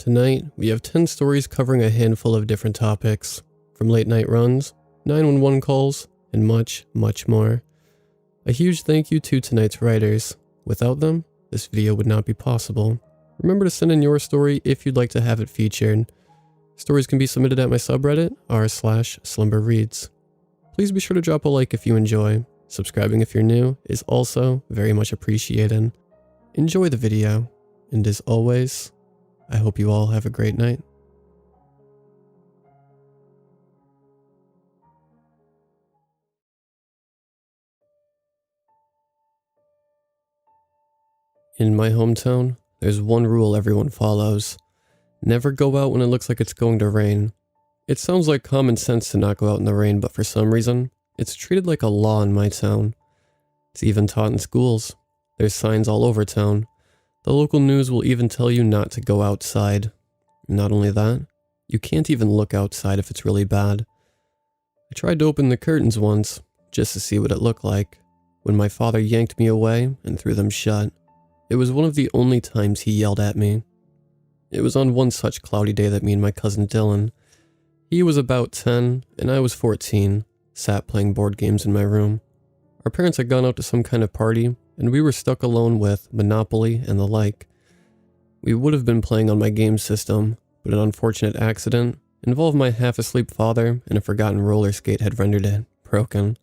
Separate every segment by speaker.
Speaker 1: Tonight, we have 10 stories covering a handful of different topics, from late night runs, 911 calls, and much, much more. A huge thank you to tonight's writers. Without them, this video would not be possible. Remember to send in your story if you'd like to have it featured. Stories can be submitted at my subreddit, r/slumberreads. Please be sure to drop a like if you enjoy. Subscribing if you're new is also very much appreciated. Enjoy the video, and as always, I hope you all have a great night. In my hometown, there's one rule everyone follows. Never go out when it looks like it's going to rain. It sounds like common sense to not go out in the rain, but for some reason, it's treated like a law in my town. It's even taught in schools. There's signs all over town. The local news will even tell you not to go outside. Not only that, you can't even look outside if it's really bad. I tried to open the curtains once, just to see what it looked like, when my father yanked me away and threw them shut. It was one of the only times he yelled at me. It was on one such cloudy day that me and my cousin Dylan, he was about 10 and I was 14, sat playing board games in my room. Our parents had gone out to some kind of party, and we were stuck alone with Monopoly and the like. We would have been playing on my game system, but an unfortunate accident involved my half-asleep father, and a forgotten roller skate had rendered it broken.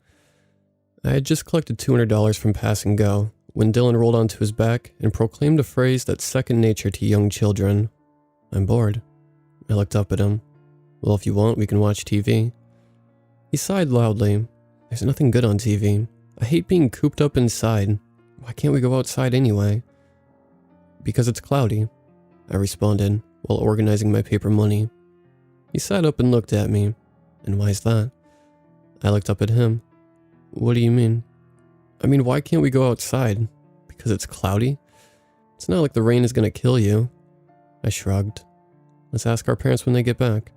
Speaker 1: I had just collected $200 from Pass and Go when Dylan rolled onto his back and proclaimed a phrase that's second nature to young children. "I'm bored." I looked up at him. "Well, if you want, we can watch TV." He sighed loudly. "There's nothing good on TV. I hate being cooped up inside. Why can't we go outside anyway?" "Because it's cloudy," I responded while organizing my paper money. He sat up and looked at me. "And why's that?" I looked up at him. "What do you mean?" "I mean, why can't we go outside? Because it's cloudy? It's not like the rain is gonna kill you." I shrugged. "Let's ask our parents when they get back."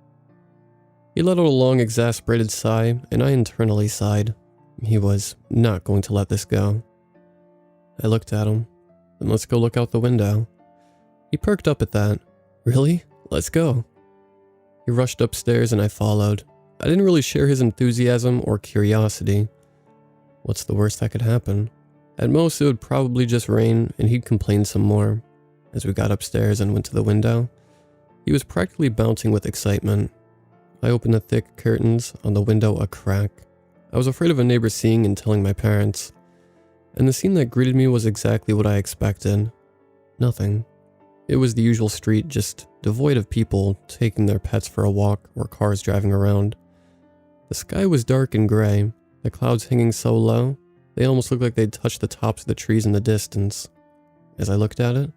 Speaker 1: He let out a long, exasperated sigh, and I internally sighed. He was not going to let this go. I looked at him. "Then let's go look out the window." He perked up at that. "Really? Let's go." He rushed upstairs and I followed. I didn't really share his enthusiasm or curiosity. What's the worst that could happen? At most, it would probably just rain and he'd complain some more. As we got upstairs and went to the window, he was practically bouncing with excitement. I opened the thick curtains on the window a crack. I was afraid of a neighbor seeing and telling my parents. And the scene that greeted me was exactly what I expected. Nothing. It was the usual street, just devoid of people taking their pets for a walk or cars driving around. The sky was dark and gray, the clouds hanging so low, they almost looked like they'd touched the tops of the trees in the distance. As I looked at it,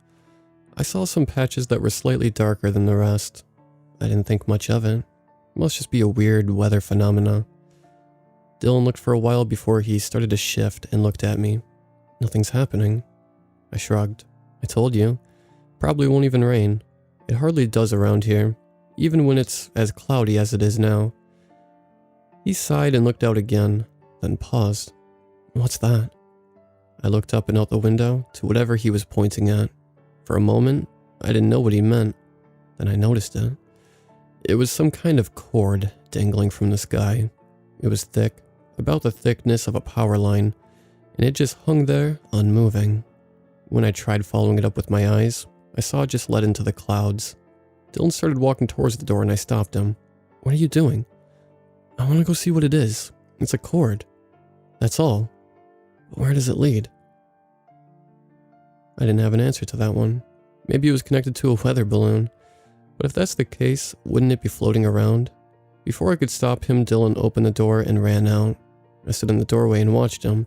Speaker 1: I saw some patches that were slightly darker than the rest. I didn't think much of it. It must just be a weird weather phenomena. Dylan looked for a while before he started to shift and looked at me. "Nothing's happening." I shrugged. "I told you. Probably won't even rain. It hardly does around here, even when it's as cloudy as it is now." He sighed and looked out again, then paused. "What's that?" I looked up and out the window to whatever he was pointing at. For a moment, I didn't know what he meant. Then I noticed it. It was some kind of cord dangling from the sky. It was thick, about the thickness of a power line, and it just hung there, unmoving. When I tried following it up with my eyes, I saw it just led into the clouds. Dylan started walking towards the door and I stopped him. "What are you doing?" "I want to go see what it is. It's a cord. That's all. But where does it lead?" I didn't have an answer to that one. Maybe it was connected to a weather balloon. But if that's the case, wouldn't it be floating around? Before I could stop him, Dylan opened the door and ran out. I stood in the doorway and watched him.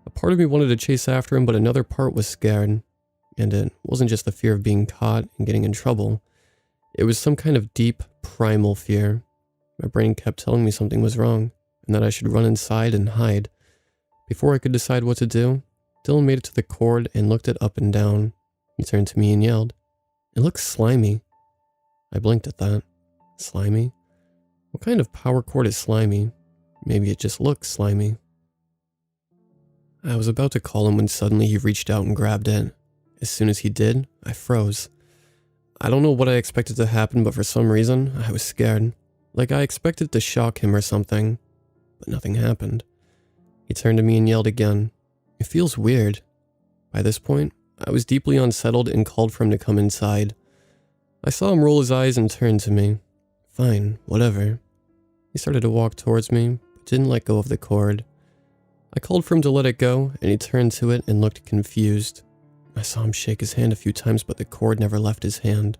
Speaker 1: A part of me wanted to chase after him, but another part was scared. And it wasn't just the fear of being caught and getting in trouble. It was some kind of deep, primal fear. My brain kept telling me something was wrong, and that I should run inside and hide. Before I could decide what to do, Dylan made it to the cord and looked it up and down. He turned to me and yelled, "It looks slimy." I blinked at that. Slimy? What kind of power cord is slimy? Maybe it just looks slimy. I was about to call him when suddenly he reached out and grabbed it. As soon as he did, I froze. I don't know what I expected to happen, but for some reason, I was scared. Like I expected to shock him or something, but nothing happened. He turned to me and yelled again. It feels weird. By this point, I was deeply unsettled and called for him to come inside. I saw him roll his eyes and turn to me. Fine, whatever. He started to walk towards me, but didn't let go of the cord. I called for him to let it go, and he turned to it and looked confused. I saw him shake his hand a few times, but the cord never left his hand.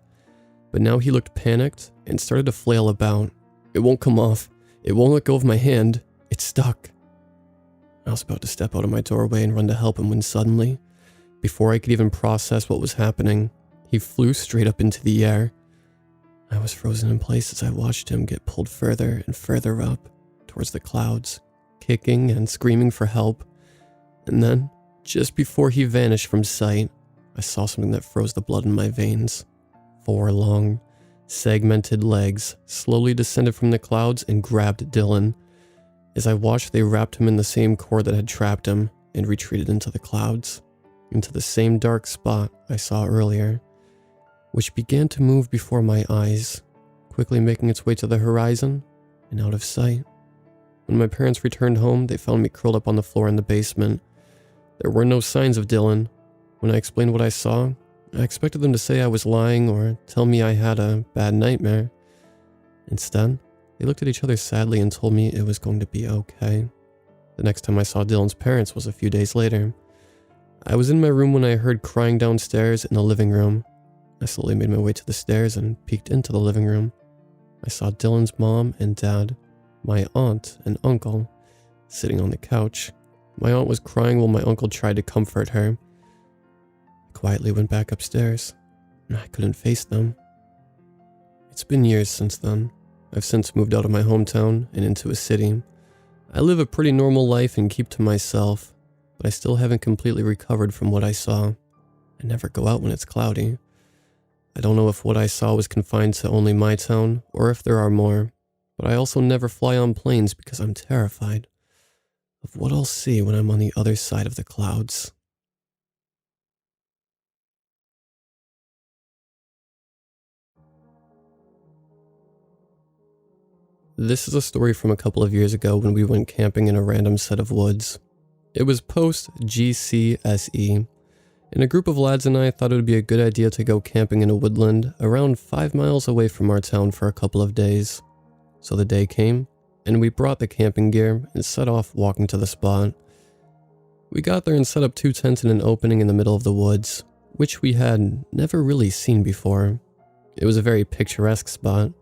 Speaker 1: But now he looked panicked and started to flail about. It won't come off. It won't let go of my hand. It's stuck. I was about to step out of my doorway and run to help him when suddenly, before I could even process what was happening, he flew straight up into the air. I was frozen in place as I watched him get pulled further and further up towards the clouds, kicking and screaming for help. And then, just before he vanished from sight, I saw something that froze the blood in my veins. 4 long, segmented legs slowly descended from the clouds and grabbed Dylan. As I watched, they wrapped him in the same cord that had trapped him and retreated into the clouds, into the same dark spot I saw earlier, which began to move before my eyes, quickly making its way to the horizon and out of sight. When my parents returned home, they found me curled up on the floor in the basement. There were no signs of Dylan. When I explained what I saw, I expected them to say I was lying or tell me I had a bad nightmare. Instead, they looked at each other sadly and told me it was going to be okay. The next time I saw Dylan's parents was a few days later. I was in my room when I heard crying downstairs in the living room. I slowly made my way to the stairs and peeked into the living room. I saw Dylan's mom and dad, my aunt and uncle, sitting on the couch. My aunt was crying while my uncle tried to comfort her. I quietly went back upstairs. I couldn't face them. It's been years since then. I've since moved out of my hometown and into a city. I live a pretty normal life and keep to myself, but I still haven't completely recovered from what I saw. I never go out when it's cloudy. I don't know if what I saw was confined to only my town or if there are more, but I also never fly on planes because I'm terrified of what I'll see when I'm on the other side of the clouds. This is a story from a couple of years ago when we went camping in a random set of woods. It was post-GCSE, and a group of lads and I thought it would be a good idea to go camping in a woodland around 5 miles away from our town for a couple of days. So the day came, and we brought the camping gear and set off walking to the spot. We got there and set up 2 tents in an opening in the middle of the woods, which we had never really seen before. It was a very picturesque spot,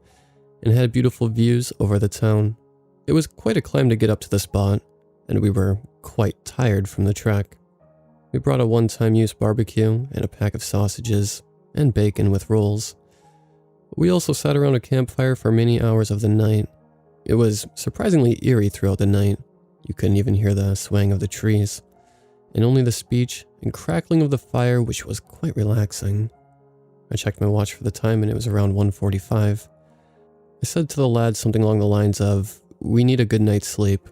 Speaker 1: and had beautiful views over the town. It was quite a climb to get up to the spot, and we were quite tired from the trek. We brought a one-time use barbecue and a pack of sausages and bacon with rolls. We also sat around a campfire for many hours of the night. It was surprisingly eerie throughout the night. You couldn't even hear the swaying of the trees, and only the speech and crackling of the fire, which was quite relaxing. I checked my watch for the time and it was around 1:45. I said to the lads something along the lines of, "We need a good night's sleep,"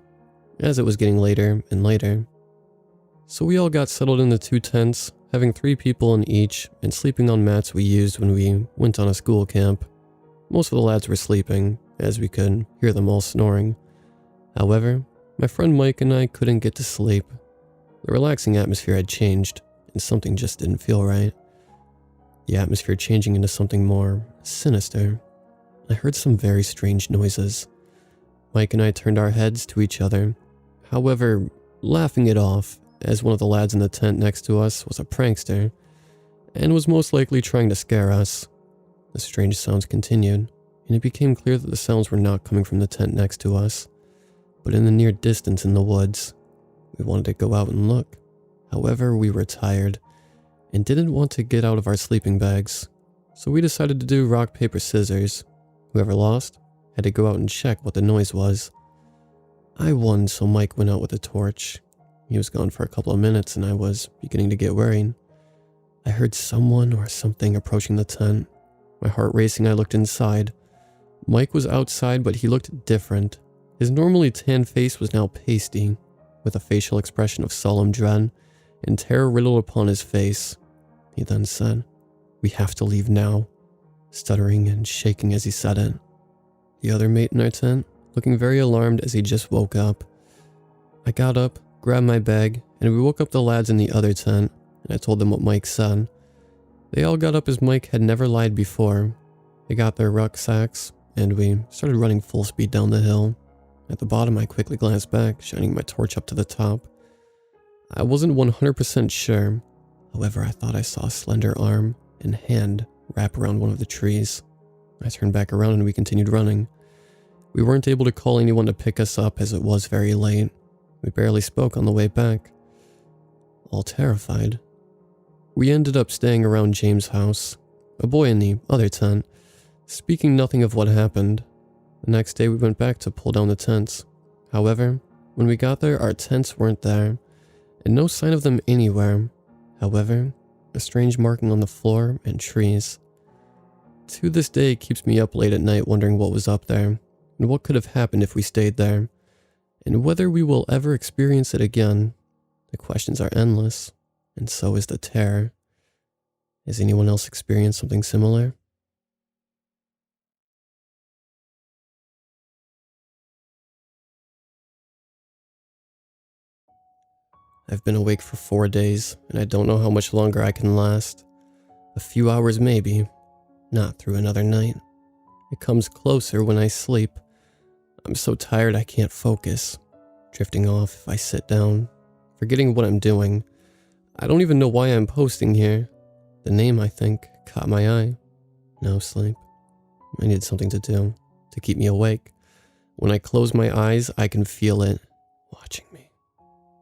Speaker 1: as it was getting later and later. So we all got settled in the 2 tents, having 3 people in each and sleeping on mats we used when we went on a school camp. Most of the lads were sleeping, as we could hear them all snoring. However, my friend Mike and I couldn't get to sleep. The relaxing atmosphere had changed, and something just didn't feel right. The atmosphere changing into something more sinister. I heard some very strange noises. Mike and I turned our heads to each other, however, laughing it off, as one of the lads in the tent next to us was a prankster, and was most likely trying to scare us. The strange sounds continued, and it became clear that the sounds were not coming from the tent next to us, but in the near distance in the woods. We wanted to go out and look. However, we were tired, and didn't want to get out of our sleeping bags, so we decided to do rock, paper, scissors. Whoever lost had to go out and check what the noise was. I won, so Mike went out with a torch. He was gone for a couple of minutes and I was beginning to get worried. I heard someone or something approaching the tent. My heart racing, I looked inside. Mike was outside, but he looked different. His normally tan face was now pasty, with a facial expression of solemn dread and terror riddled upon his face. He then said, "We have to leave now. stuttering and shaking as he said it. The other mate in our tent, looking very alarmed as he just woke up. I got up, grabbed my bag, and we woke up the lads in the other tent, and I told them what Mike said. They all got up as Mike had never lied before. They got their rucksacks, and we started running full speed down the hill. At the bottom, I quickly glanced back, shining my torch up to the top. I wasn't 100% sure. However, I thought I saw a slender arm and hand wrap around one of the trees. I turned back around and we continued running. We weren't able to call anyone to pick us up as it was very late. We barely spoke on the way back. All terrified. We ended up staying around James' house, a boy in the other tent, speaking nothing of what happened. The next day we went back to pull down the tents. However, when we got there, our tents weren't there, and no sign of them anywhere. However, a strange marking on the floor and trees. To this day, it keeps me up late at night wondering what was up there, and what could have happened if we stayed there, and whether we will ever experience it again. The questions are endless, and so is the terror. Has anyone else experienced something similar? I've been awake for 4 days, and I don't know how much longer I can last. A few hours maybe, not through another night. It comes closer when I sleep. I'm so tired I can't focus, drifting off if I sit down, forgetting what I'm doing. I don't even know why I'm posting here. The name, I think, caught my eye. No sleep. I need something to do, to keep me awake. When I close my eyes, I can feel it, watching me.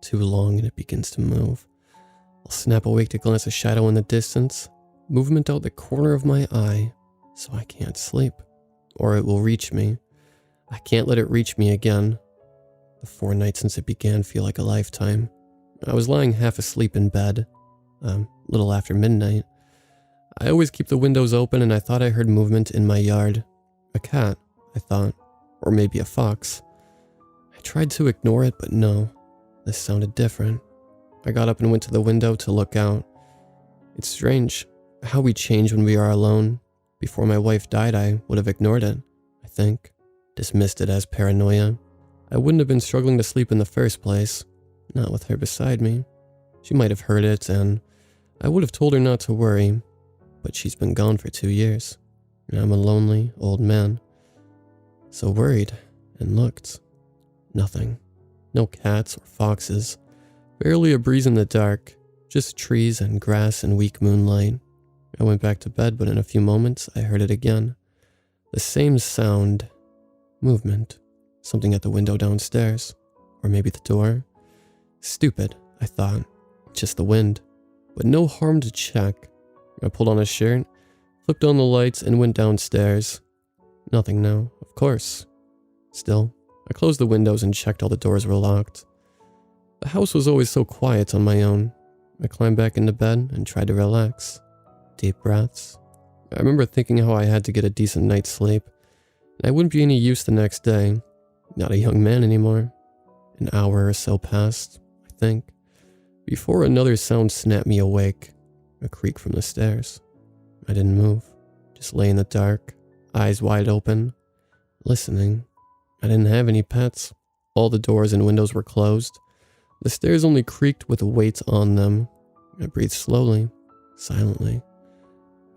Speaker 1: Too long and it begins to move. I'll snap awake to glance a shadow in the distance, movement out the corner of my eye, so I can't sleep, or it will reach me. I can't let it reach me again. The 4 nights since it began feel like a lifetime. I was lying half asleep in bed, a little after midnight. I always keep the windows open and I thought I heard movement in my yard. A cat, I thought, or maybe a fox. I tried to ignore it, but no. This sounded different. I got up and went to the window to look out. It's strange how we change when we are alone. Before my wife died, I would have ignored it, I think. Dismissed it as paranoia. I wouldn't have been struggling to sleep in the first place. Not with her beside me. She might have heard it, and I would have told her not to worry. But she's been gone for 2 years, and I'm a lonely old man. So worried, and looked. Nothing. No cats or foxes, barely a breeze in the dark, just trees and grass and weak moonlight. I went back to bed, but in a few moments I heard it again. The same sound. Movement. Something at the window downstairs. Or maybe the door. Stupid, I thought. Just the wind. But no harm to check. I pulled on a shirt, flipped on the lights, and went downstairs. Nothing now, of course. Still, I closed the windows and checked all the doors were locked. The house was always so quiet on my own. I climbed back into bed and tried to relax. Deep breaths. I remember thinking how I had to get a decent night's sleep, and I wouldn't be any use the next day. Not a young man anymore. An hour or so passed, I think, before another sound snapped me awake. A creak from the stairs. I didn't move. Just lay in the dark, eyes wide open, listening. I didn't have any pets. All the doors and windows were closed. The stairs only creaked with weights on them. I breathed slowly, silently.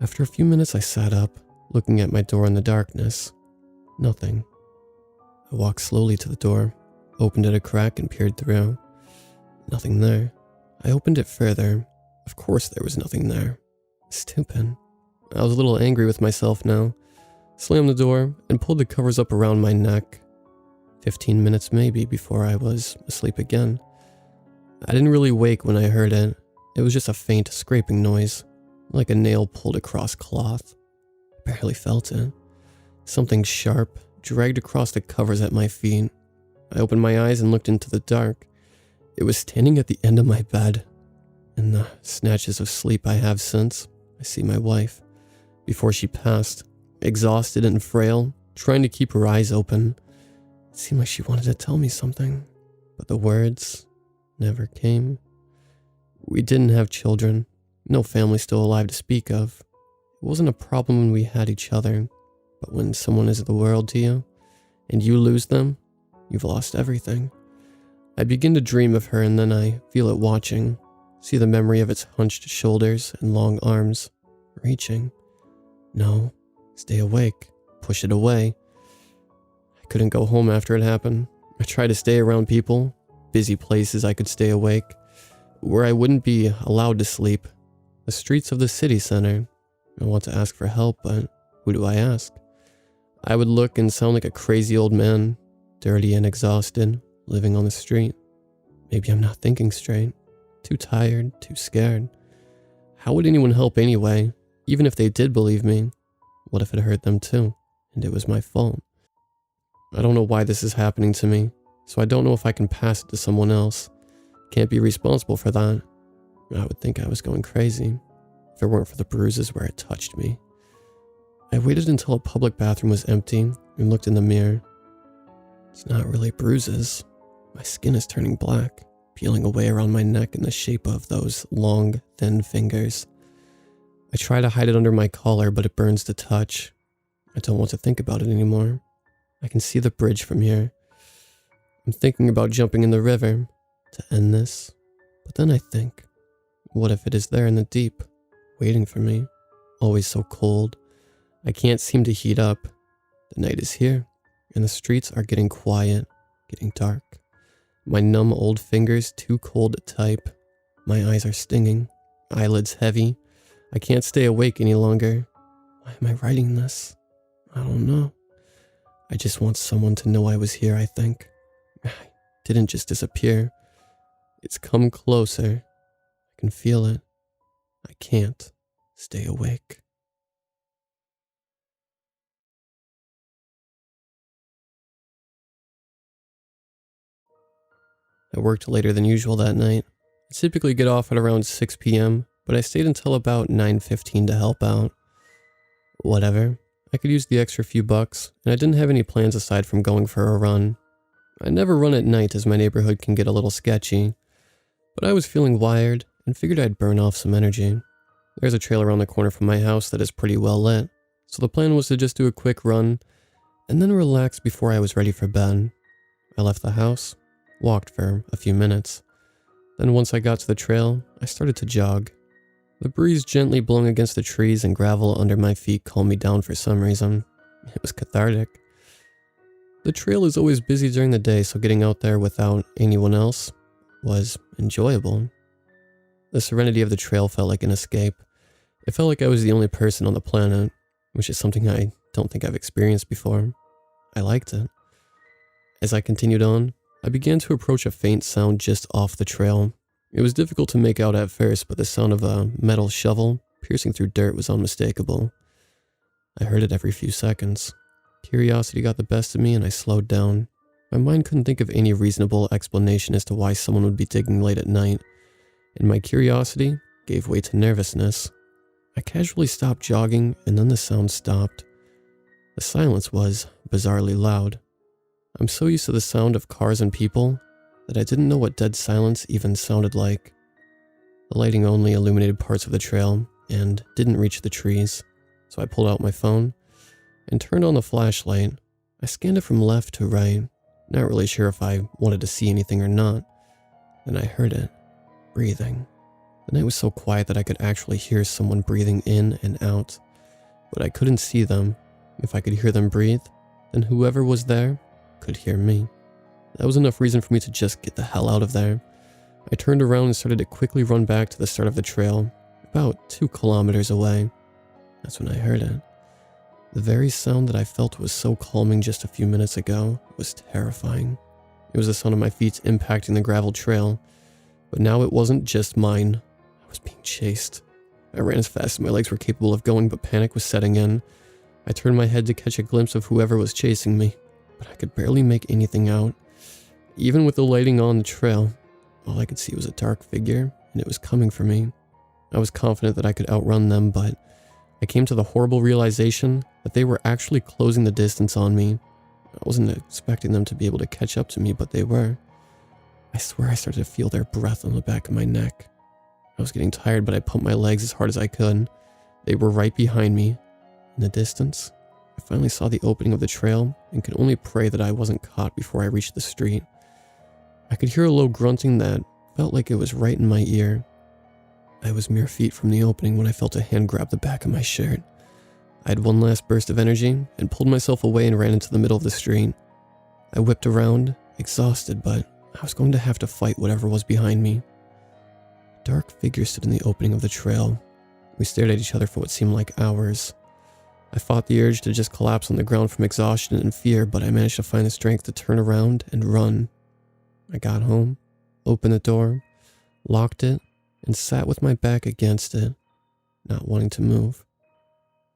Speaker 1: After a few minutes, I sat up, looking at my door in the darkness. Nothing. I walked slowly to the door, opened it a crack and peered through. Nothing there. I opened it further. Of course there was nothing there. Stupid. I was a little angry with myself now. Slammed the door and pulled the covers up around my neck. 15 minutes maybe before I was asleep again. I didn't really wake when I heard it. It was just a faint scraping noise, like a nail pulled across cloth. I barely felt it. Something sharp dragged across the covers at my feet. I opened my eyes and looked into the dark. It was standing at the end of my bed. In the snatches of sleep I have since, I see my wife. Before she passed, exhausted and frail, trying to keep her eyes open. It seemed like she wanted to tell me something, but the words never came. We didn't have children, no family still alive to speak of. It wasn't a problem when we had each other, but when someone is the world to you, and you lose them, you've lost everything. I begin to dream of her and then I feel it watching, see the memory of its hunched shoulders and long arms, reaching. No, stay awake, push it away. I couldn't go home after it happened. I tried to stay around people, busy places I could stay awake, where I wouldn't be allowed to sleep. The streets of the city center. I want to ask for help, but who do I ask? I would look and sound like a crazy old man, dirty and exhausted, living on the street. Maybe I'm not thinking straight. Too tired, too scared. How would anyone help anyway? Even if they did believe me, what if it hurt them too, and it was my fault? I don't know why this is happening to me, so I don't know if I can pass it to someone else. Can't be responsible for that. I would think I was going crazy, if it weren't for the bruises where it touched me. I waited until a public bathroom was empty and looked in the mirror. It's not really bruises. My skin is turning black, peeling away around my neck in the shape of those long, thin fingers. I try to hide it under my collar, but it burns to touch. I don't want to think about it anymore. I can see the bridge from here. I'm thinking about jumping in the river to end this, but then I think, what if it is there in the deep, waiting for me, always so cold? I can't seem to heat up. The night is here, and the streets are getting quiet, getting dark. My numb old fingers too cold to type. My eyes are stinging, eyelids heavy. I can't stay awake any longer. Why am I writing this? I don't know. I just want someone to know I was here, I think. I didn't just disappear. It's come closer. I can feel it. I can't stay awake. I worked later than usual that night. I typically get off at around 6 p.m., but I stayed until about 9:15 to help out. Whatever. I could use the extra few bucks, and I didn't have any plans aside from going for a run. I never run at night as my neighborhood can get a little sketchy, but I was feeling wired and figured I'd burn off some energy. There's a trail around the corner from my house that is pretty well lit, so the plan was to just do a quick run and then relax before I was ready for bed. I left the house, walked for a few minutes. Then once I got to the trail, I started to jog. The breeze gently blowing against the trees and gravel under my feet calmed me down for some reason. It was cathartic. The trail is always busy during the day, so getting out there without anyone else was enjoyable. The serenity of the trail felt like an escape. It felt like I was the only person on the planet, which is something I don't think I've experienced before. I liked it. As I continued on, I began to approach a faint sound just off the trail. It was difficult to make out at first, but the sound of a metal shovel piercing through dirt was unmistakable. I heard it every few seconds. Curiosity got the best of me and I slowed down. My mind couldn't think of any reasonable explanation as to why someone would be digging late at night, and my curiosity gave way to nervousness. I casually stopped jogging and then the sound stopped. The silence was bizarrely loud. I'm so used to the sound of cars and people that I didn't know what dead silence even sounded like. The lighting only illuminated parts of the trail and didn't reach the trees, so I pulled out my phone and turned on the flashlight. I scanned it from left to right, not really sure if I wanted to see anything or not. Then I heard it, breathing. The night was so quiet that I could actually hear someone breathing in and out, but I couldn't see them. If I could hear them breathe, then whoever was there could hear me. That was enough reason for me to just get the hell out of there. I turned around and started to quickly run back to the start of the trail, about 2 kilometers away. That's when I heard it. The very sound that I felt was so calming just a few minutes ago was terrifying. It was the sound of my feet impacting the gravel trail, but now it wasn't just mine. I was being chased. I ran as fast as my legs were capable of going, but panic was setting in. I turned my head to catch a glimpse of whoever was chasing me, but I could barely make anything out. Even with the lighting on the trail, all I could see was a dark figure, and it was coming for me. I was confident that I could outrun them, but I came to the horrible realization that they were actually closing the distance on me. I wasn't expecting them to be able to catch up to me, but they were. I swear I started to feel their breath on the back of my neck. I was getting tired, but I pumped my legs as hard as I could. They were right behind me. In the distance, I finally saw the opening of the trail and could only pray that I wasn't caught before I reached the street. I could hear a low grunting that felt like it was right in my ear. I was mere feet from the opening when I felt a hand grab the back of my shirt. I had one last burst of energy and pulled myself away and ran into the middle of the street. I whipped around, exhausted, but I was going to have to fight whatever was behind me. A dark figure stood in the opening of the trail. We stared at each other for what seemed like hours. I fought the urge to just collapse on the ground from exhaustion and fear, but I managed to find the strength to turn around and run. I got home, opened the door, locked it, and sat with my back against it, not wanting to move.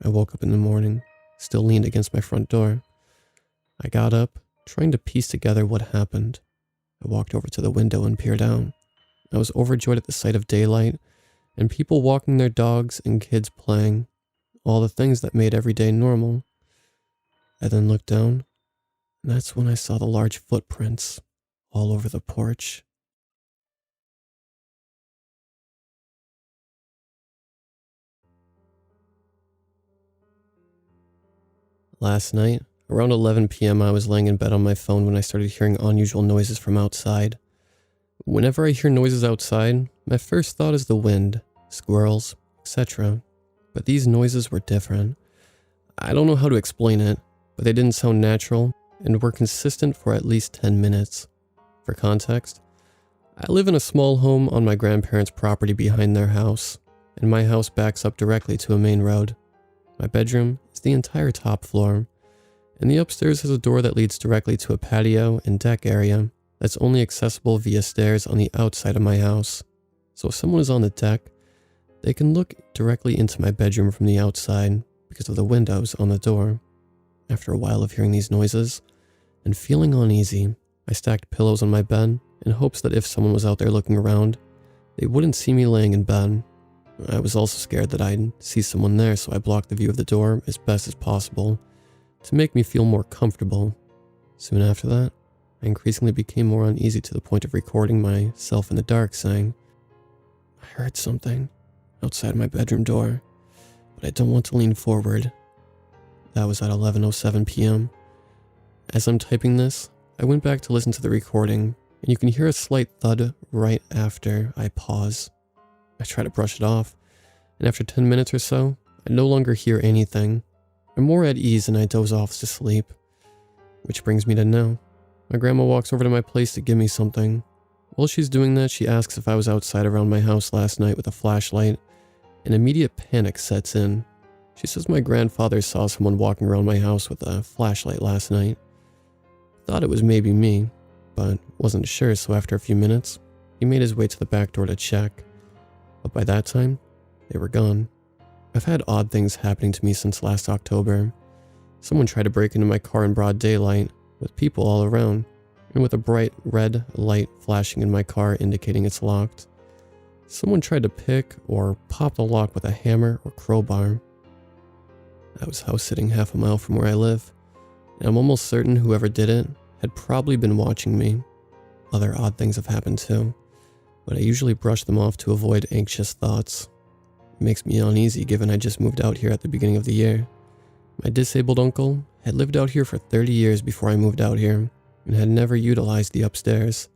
Speaker 1: I woke up in the morning, still leaned against my front door. I got up, trying to piece together what happened. I walked over to the window and peered out. I was overjoyed at the sight of daylight and people walking their dogs and kids playing, all the things that made every day normal. I then looked down, and that's when I saw the large footprints all over the porch. Last night, around 11 p.m., I was laying in bed on my phone when I started hearing unusual noises from outside. Whenever I hear noises outside, my first thought is the wind, squirrels, etc. But these noises were different. I don't know how to explain it, but they didn't sound natural and were consistent for at least 10 minutes. For context, I live in a small home on my grandparents' property behind their house, and my house backs up directly to a main road. My bedroom is the entire top floor, and the upstairs has a door that leads directly to a patio and deck area that's only accessible via stairs on the outside of my house. So if someone is on the deck, they can look directly into my bedroom from the outside because of the windows on the door. After a while of hearing these noises and feeling uneasy, I stacked pillows on my bed in hopes that if someone was out there looking around, they wouldn't see me laying in bed. I was also scared that I'd see someone there, so I blocked the view of the door as best as possible to make me feel more comfortable. Soon after that, I increasingly became more uneasy to the point of recording myself in the dark saying, "I heard something outside my bedroom door, but I don't want to lean forward." That was at 11:07 p.m. As I'm typing this, I went back to listen to the recording, and you can hear a slight thud right after I pause. I try to brush it off, and after 10 minutes or so, I no longer hear anything. I'm more at ease and I doze off to sleep. Which brings me to now. My grandma walks over to my place to give me something. While she's doing that, she asks if I was outside around my house last night with a flashlight, and immediate panic sets in. She says my grandfather saw someone walking around my house with a flashlight last night. Thought it was maybe me, but wasn't sure, so after a few minutes, he made his way to the back door to check. But by that time, they were gone. I've had odd things happening to me since last October. Someone tried to break into my car in broad daylight, with people all around, and with a bright red light flashing in my car indicating it's locked. Someone tried to pick or pop the lock with a hammer or crowbar. I was house sitting half a mile from where I live, and I'm almost certain whoever did it had probably been watching me. Other odd things have happened too, but I usually brush them off to avoid anxious thoughts. It makes me uneasy given I just moved out here at the beginning of the year. My disabled uncle had lived out here for 30 years before I moved out here and had never utilized the upstairs.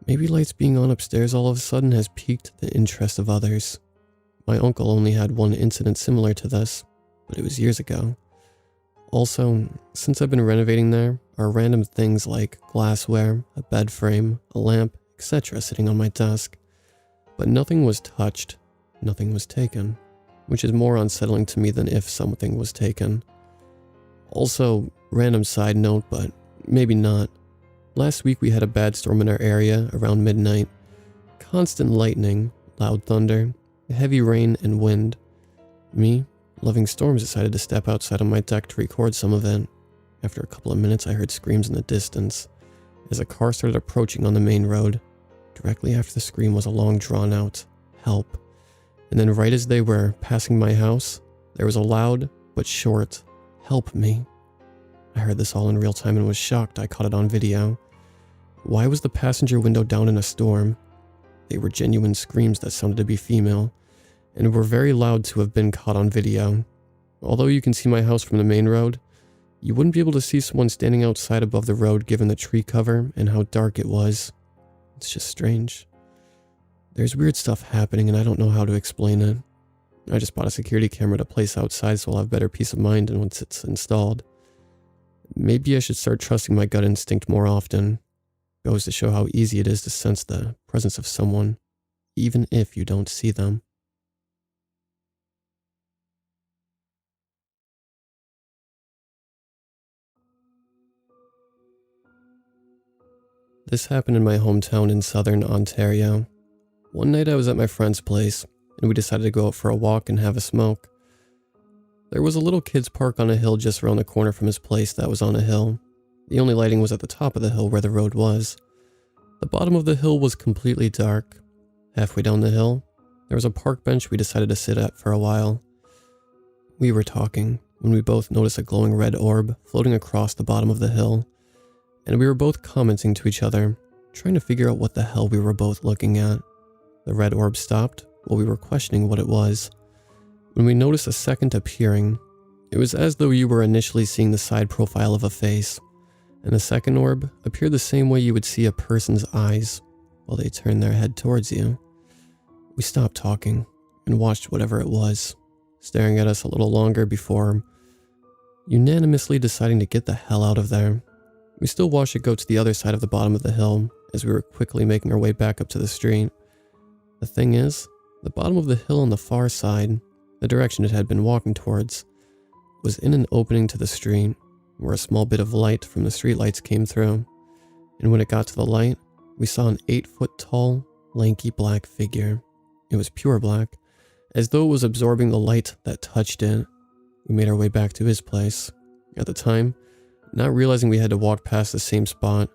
Speaker 1: Maybe lights being on upstairs all of a sudden has piqued the interest of others. My uncle only had one incident similar to this, but it was years ago. Also, since I've been renovating there, are random things like glassware, a bed frame, a lamp, etc. sitting on my desk. But nothing was touched, nothing was taken, which is more unsettling to me than if something was taken. Also, random side note, but maybe not. Last week we had a bad storm in our area around midnight. Constant lightning, loud thunder, heavy rain, and wind. Me, loving storms, decided to step outside on my deck to record some of it. After a couple of minutes I heard screams in the distance as a car started approaching on the main road. Directly after the scream was a long drawn out, "Help." And then right as they were passing my house, there was a loud but short, "Help me." I heard this all in real time and was shocked I caught it on video. Why was the passenger window down in a storm? They were genuine screams that sounded to be female, and were very loud to have been caught on video. Although you can see my house from the main road, you wouldn't be able to see someone standing outside above the road given the tree cover and how dark it was. It's just strange. There's weird stuff happening and I don't know how to explain it. I just bought a security camera to place outside so I'll have better peace of mind once it's installed. Maybe I should start trusting my gut instinct more often. Goes to show how easy it is to sense the presence of someone, even if you don't see them. This happened in my hometown in southern Ontario. One night I was at my friend's place, and we decided to go out for a walk and have a smoke. There was a little kids' park on a hill just around the corner from his place that was on a hill. The only lighting was at the top of the hill where the road was. The bottom of the hill was completely dark. Halfway down the hill, there was a park bench we decided to sit at for a while. We were talking when we both noticed a glowing red orb floating across the bottom of the hill, and we were both commenting to each other, trying to figure out what the hell we were both looking at. The red orb stopped while we were questioning what it was. When we noticed a second appearing, it was as though you were initially seeing the side profile of a face, and the second orb appeared the same way you would see a person's eyes while they turned their head towards you. We stopped talking and watched whatever it was, staring at us a little longer before unanimously deciding to get the hell out of there. We still watched it go to the other side of the bottom of the hill as we were quickly making our way back up to the street. The thing is, the bottom of the hill on the far side, the direction it had been walking towards, was in an opening to the street where a small bit of light from the streetlights came through, and when it got to the light, we saw an 8-foot tall, lanky black figure. It was pure black, as though it was absorbing the light that touched it. We made our way back to his place. At the time, not realizing we had to walk past the same spot,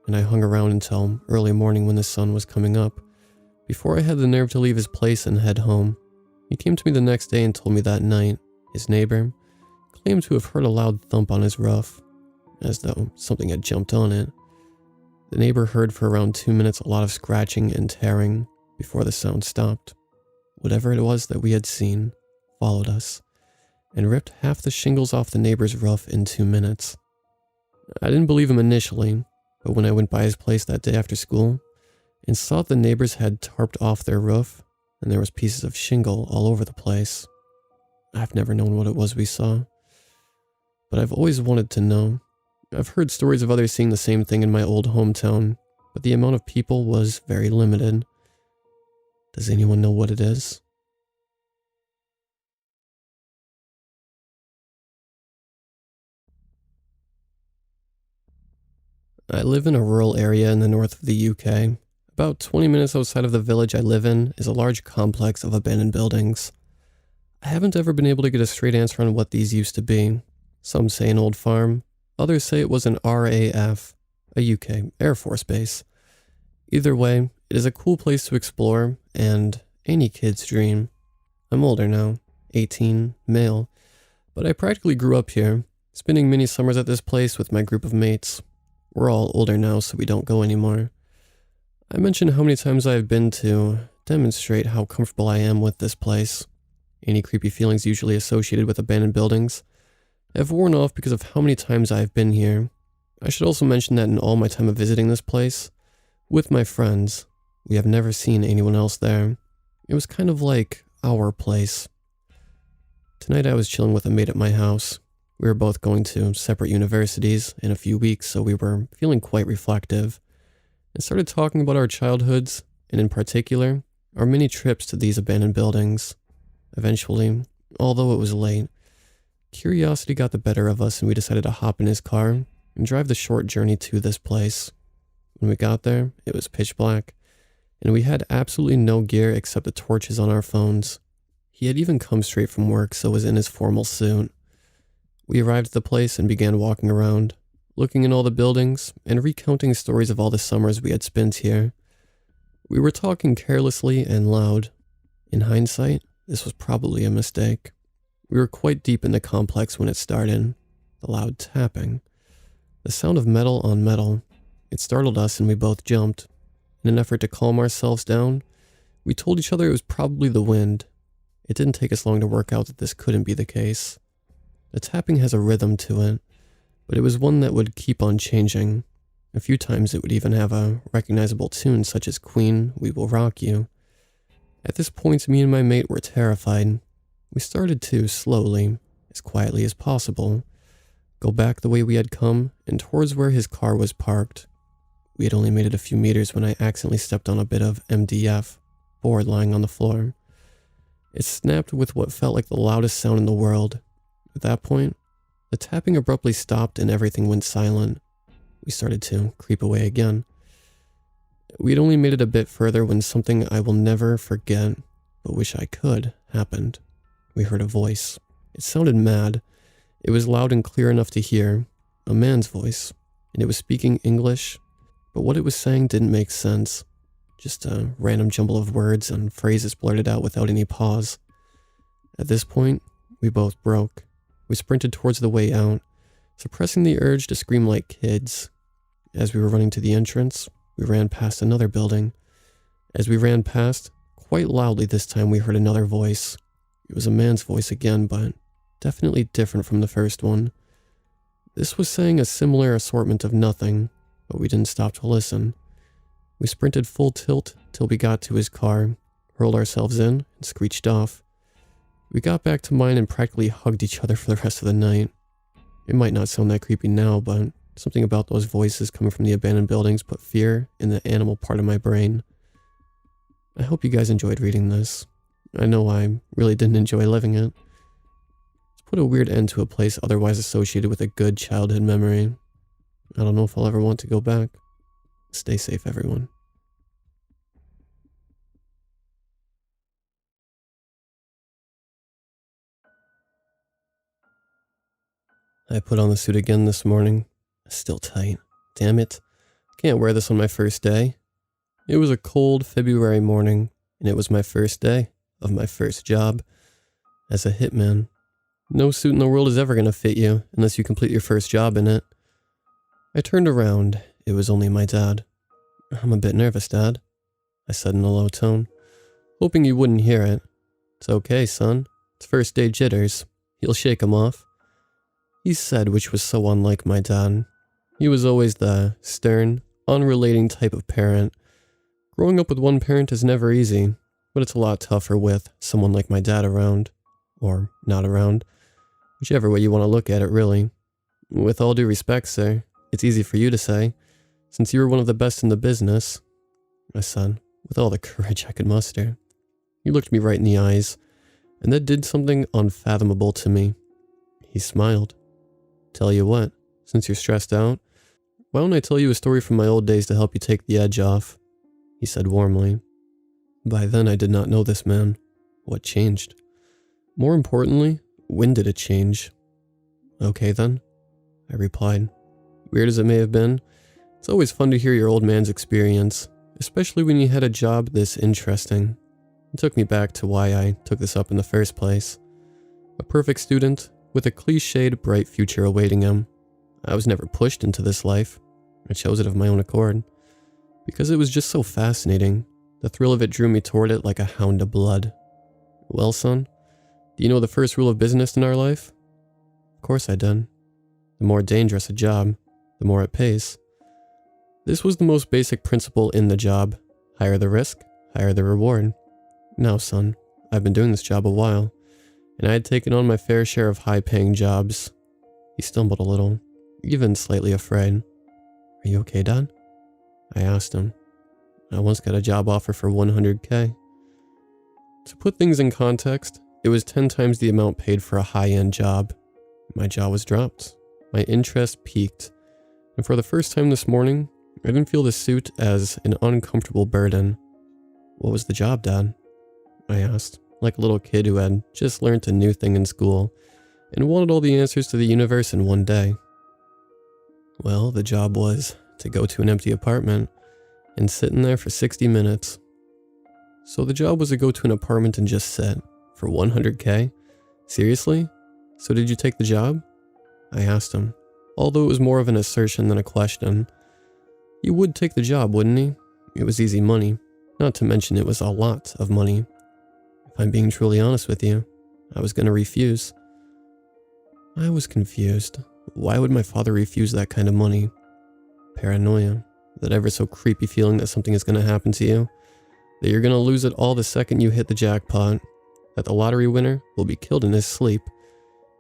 Speaker 1: and I hung around until early morning when the sun was coming up, before I had the nerve to leave his place and head home. He came to me the next day and told me that night, his neighbor claimed to have heard a loud thump on his roof, as though something had jumped on it. The neighbor heard for around 2 minutes a lot of scratching and tearing before the sound stopped. Whatever it was that we had seen followed us, and ripped half the shingles off the neighbor's roof in 2 minutes. I didn't believe him initially, but when I went by his place that day after school and saw the neighbors had tarped off their roof and there was pieces of shingle all over the place, I've never known what it was we saw, but I've always wanted to know. I've heard stories of others seeing the same thing in my old hometown, but the amount of people was very limited. Does anyone know what it is? I live in a rural area in the north of the UK. About 20 minutes outside of the village I live in is a large complex of abandoned buildings. I haven't ever been able to get a straight answer on what these used to be. Some say an old farm, others say it was an RAF, a UK Air Force base. Either way, it is a cool place to explore and any kid's dream. I'm older now, 18, male, but I practically grew up here, spending many summers at this place with my group of mates. We're all older now, so we don't go anymore. I mentioned how many times I have been to demonstrate how comfortable I am with this place. Any creepy feelings usually associated with abandoned buildings have worn off because of how many times I have been here. I should also mention that in all my time of visiting this place, with my friends, we have never seen anyone else there. It was kind of like our place. Tonight I was chilling with a mate at my house. We were both going to separate universities in a few weeks, so we were feeling quite reflective, and started talking about our childhoods, and in particular, our many trips to these abandoned buildings. Eventually, although it was late, curiosity got the better of us and we decided to hop in his car and drive the short journey to this place. When we got there, it was pitch black, and we had absolutely no gear except the torches on our phones. He had even come straight from work, so was in his formal suit. We arrived at the place and began walking around, looking in all the buildings and recounting stories of all the summers we had spent here. We were talking carelessly and loud. In hindsight, this was probably a mistake. We were quite deep in the complex when it started. The loud tapping. The sound of metal on metal. It startled us and we both jumped. In an effort to calm ourselves down, we told each other it was probably the wind. It didn't take us long to work out that this couldn't be the case. The tapping has a rhythm to it, but it was one that would keep on changing. A few times it would even have a recognizable tune such as Queen, We Will Rock You. At this point, me and my mate were terrified. We started to, slowly, as quietly as possible, go back the way we had come and towards where his car was parked. We had only made it a few meters when I accidentally stepped on a bit of MDF, board lying on the floor. It snapped with what felt like the loudest sound in the world. At that point, the tapping abruptly stopped and everything went silent. We started to creep away again. We had only made it a bit further when something I will never forget, but wish I could, happened. We heard a voice. It sounded mad. It was loud and clear enough to hear, a man's voice, and it was speaking English, but what it was saying didn't make sense. Just a random jumble of words and phrases blurted out without any pause. At this point, we both broke. We sprinted towards the way out, suppressing the urge to scream like kids. As we were running to the entrance, we ran past another building. As we ran past, quite loudly this time we heard another voice. It was a man's voice again, but definitely different from the first one. This was saying a similar assortment of nothing, but we didn't stop to listen. We sprinted full tilt till we got to his car, hurled ourselves in, and screeched off. We got back to mine and practically hugged each other for the rest of the night. It might not sound that creepy now, but something about those voices coming from the abandoned buildings put fear in the animal part of my brain. I hope you guys enjoyed reading this. I know I really didn't enjoy living it. It's put a weird end to a place otherwise associated with a good childhood memory. I don't know if I'll ever want to go back. Stay safe, everyone. I put on the suit again this morning. Still tight. Damn it. Can't wear this on my first day. It was a cold February morning, and it was my first day of my first job as a hitman. No suit in the world is ever going to fit you unless you complete your first job in it. I turned around. It was only my dad. "I'm a bit nervous, Dad," I said in a low tone, hoping you wouldn't hear it. "It's okay, son. It's first day jitters. You'll shake 'em off," he said, which was so unlike my dad. He was always the stern, unrelating type of parent. Growing up with one parent is never easy, but it's a lot tougher with someone like my dad around. Or not around. Whichever way you want to look at it, really. "With all due respect, sir, it's easy for you to say, since you were one of the best in the business," I said, with all the courage I could muster. He looked me right in the eyes, and that did something unfathomable to me. He smiled. "Tell you what, since you're stressed out, why don't I tell you a story from my old days to help you take the edge off?" he said warmly. By then I did not know this man. What changed? More importantly, when did it change? "Okay then," I replied. Weird as it may have been, it's always fun to hear your old man's experience, especially when you had a job this interesting. It took me back to why I took this up in the first place. A perfect student with a cliched bright future awaiting him. I was never pushed into this life. I chose it of my own accord. Because it was just so fascinating. The thrill of it drew me toward it like a hound to blood. "Well, son, do you know the first rule of business in our life?" Of course I did. The more dangerous a job, the more it pays. This was the most basic principle in the job. Higher the risk, higher the reward. Now, son, I've been doing this job a while, and I had taken on my fair share of high-paying jobs. He stumbled a little, even slightly afraid. "Are you okay, Dad?" I asked him. "I once got a job offer for $100K. To put things in context, it was 10 times the amount paid for a high-end job. My jaw was dropped. My interest peaked. And for the first time this morning, I didn't feel the suit as an uncomfortable burden. "What was the job, Dad?" I asked, like a little kid who had just learned a new thing in school and wanted all the answers to the universe in one day. "Well, the job was to go to an empty apartment and sit in there for 60 minutes. "So the job was to go to an apartment and just sit for $100K? Seriously? So did you take the job?" I asked him, although it was more of an assertion than a question. He would take the job, wouldn't he? It was easy money, not to mention it was a lot of money. If I'm being truly honest with you, I was going to refuse. I was confused. Why would my father refuse that kind of money? Paranoia. That ever so creepy feeling that something is going to happen to you. That you're going to lose it all the second you hit the jackpot. That the lottery winner will be killed in his sleep.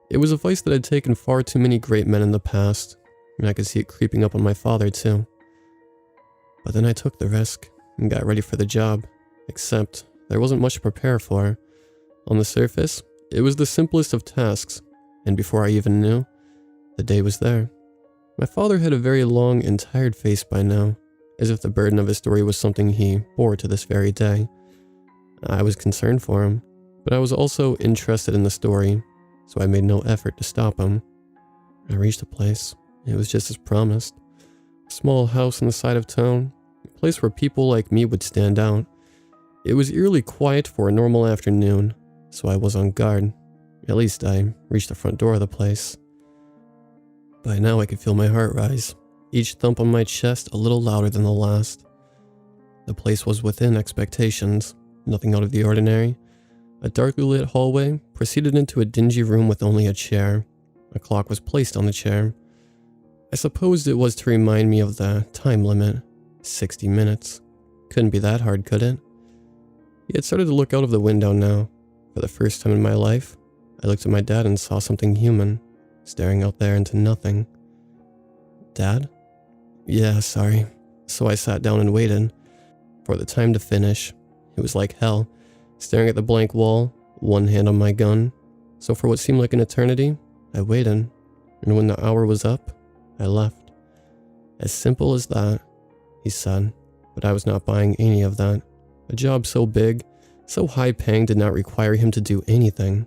Speaker 1: It was a vice that had taken far too many great men in the past, and I could see it creeping up on my father too. But then I took the risk and got ready for the job, except there wasn't much to prepare for. On the surface, it was the simplest of tasks, and before I even knew, the day was there. My father had a very long and tired face by now, as if the burden of his story was something he bore to this very day. I was concerned for him, but I was also interested in the story, so I made no effort to stop him. I reached the place. It was just as promised. A small house on the side of town, a place where people like me would stand out. It was eerily quiet for a normal afternoon, so I was on guard. At least I reached the front door of the place. By now I could feel my heart rise, each thump on my chest a little louder than the last. The place was within expectations, nothing out of the ordinary. A darkly lit hallway proceeded into a dingy room with only a chair. A clock was placed on the chair. I supposed it was to remind me of the time limit, 60 minutes. Couldn't be that hard, could it? He had started to look out of the window now. For the first time in my life, I looked at my dad and saw something human, staring out there into nothing. Dad? Yeah, sorry. So I sat down and waited for the time to finish. It was like hell, staring at the blank wall, one hand on my gun. So for what seemed like an eternity, I waited, and when the hour was up, I left. As simple as that, he said, but I was not buying any of that. A job so big, so high-paying did not require him to do anything.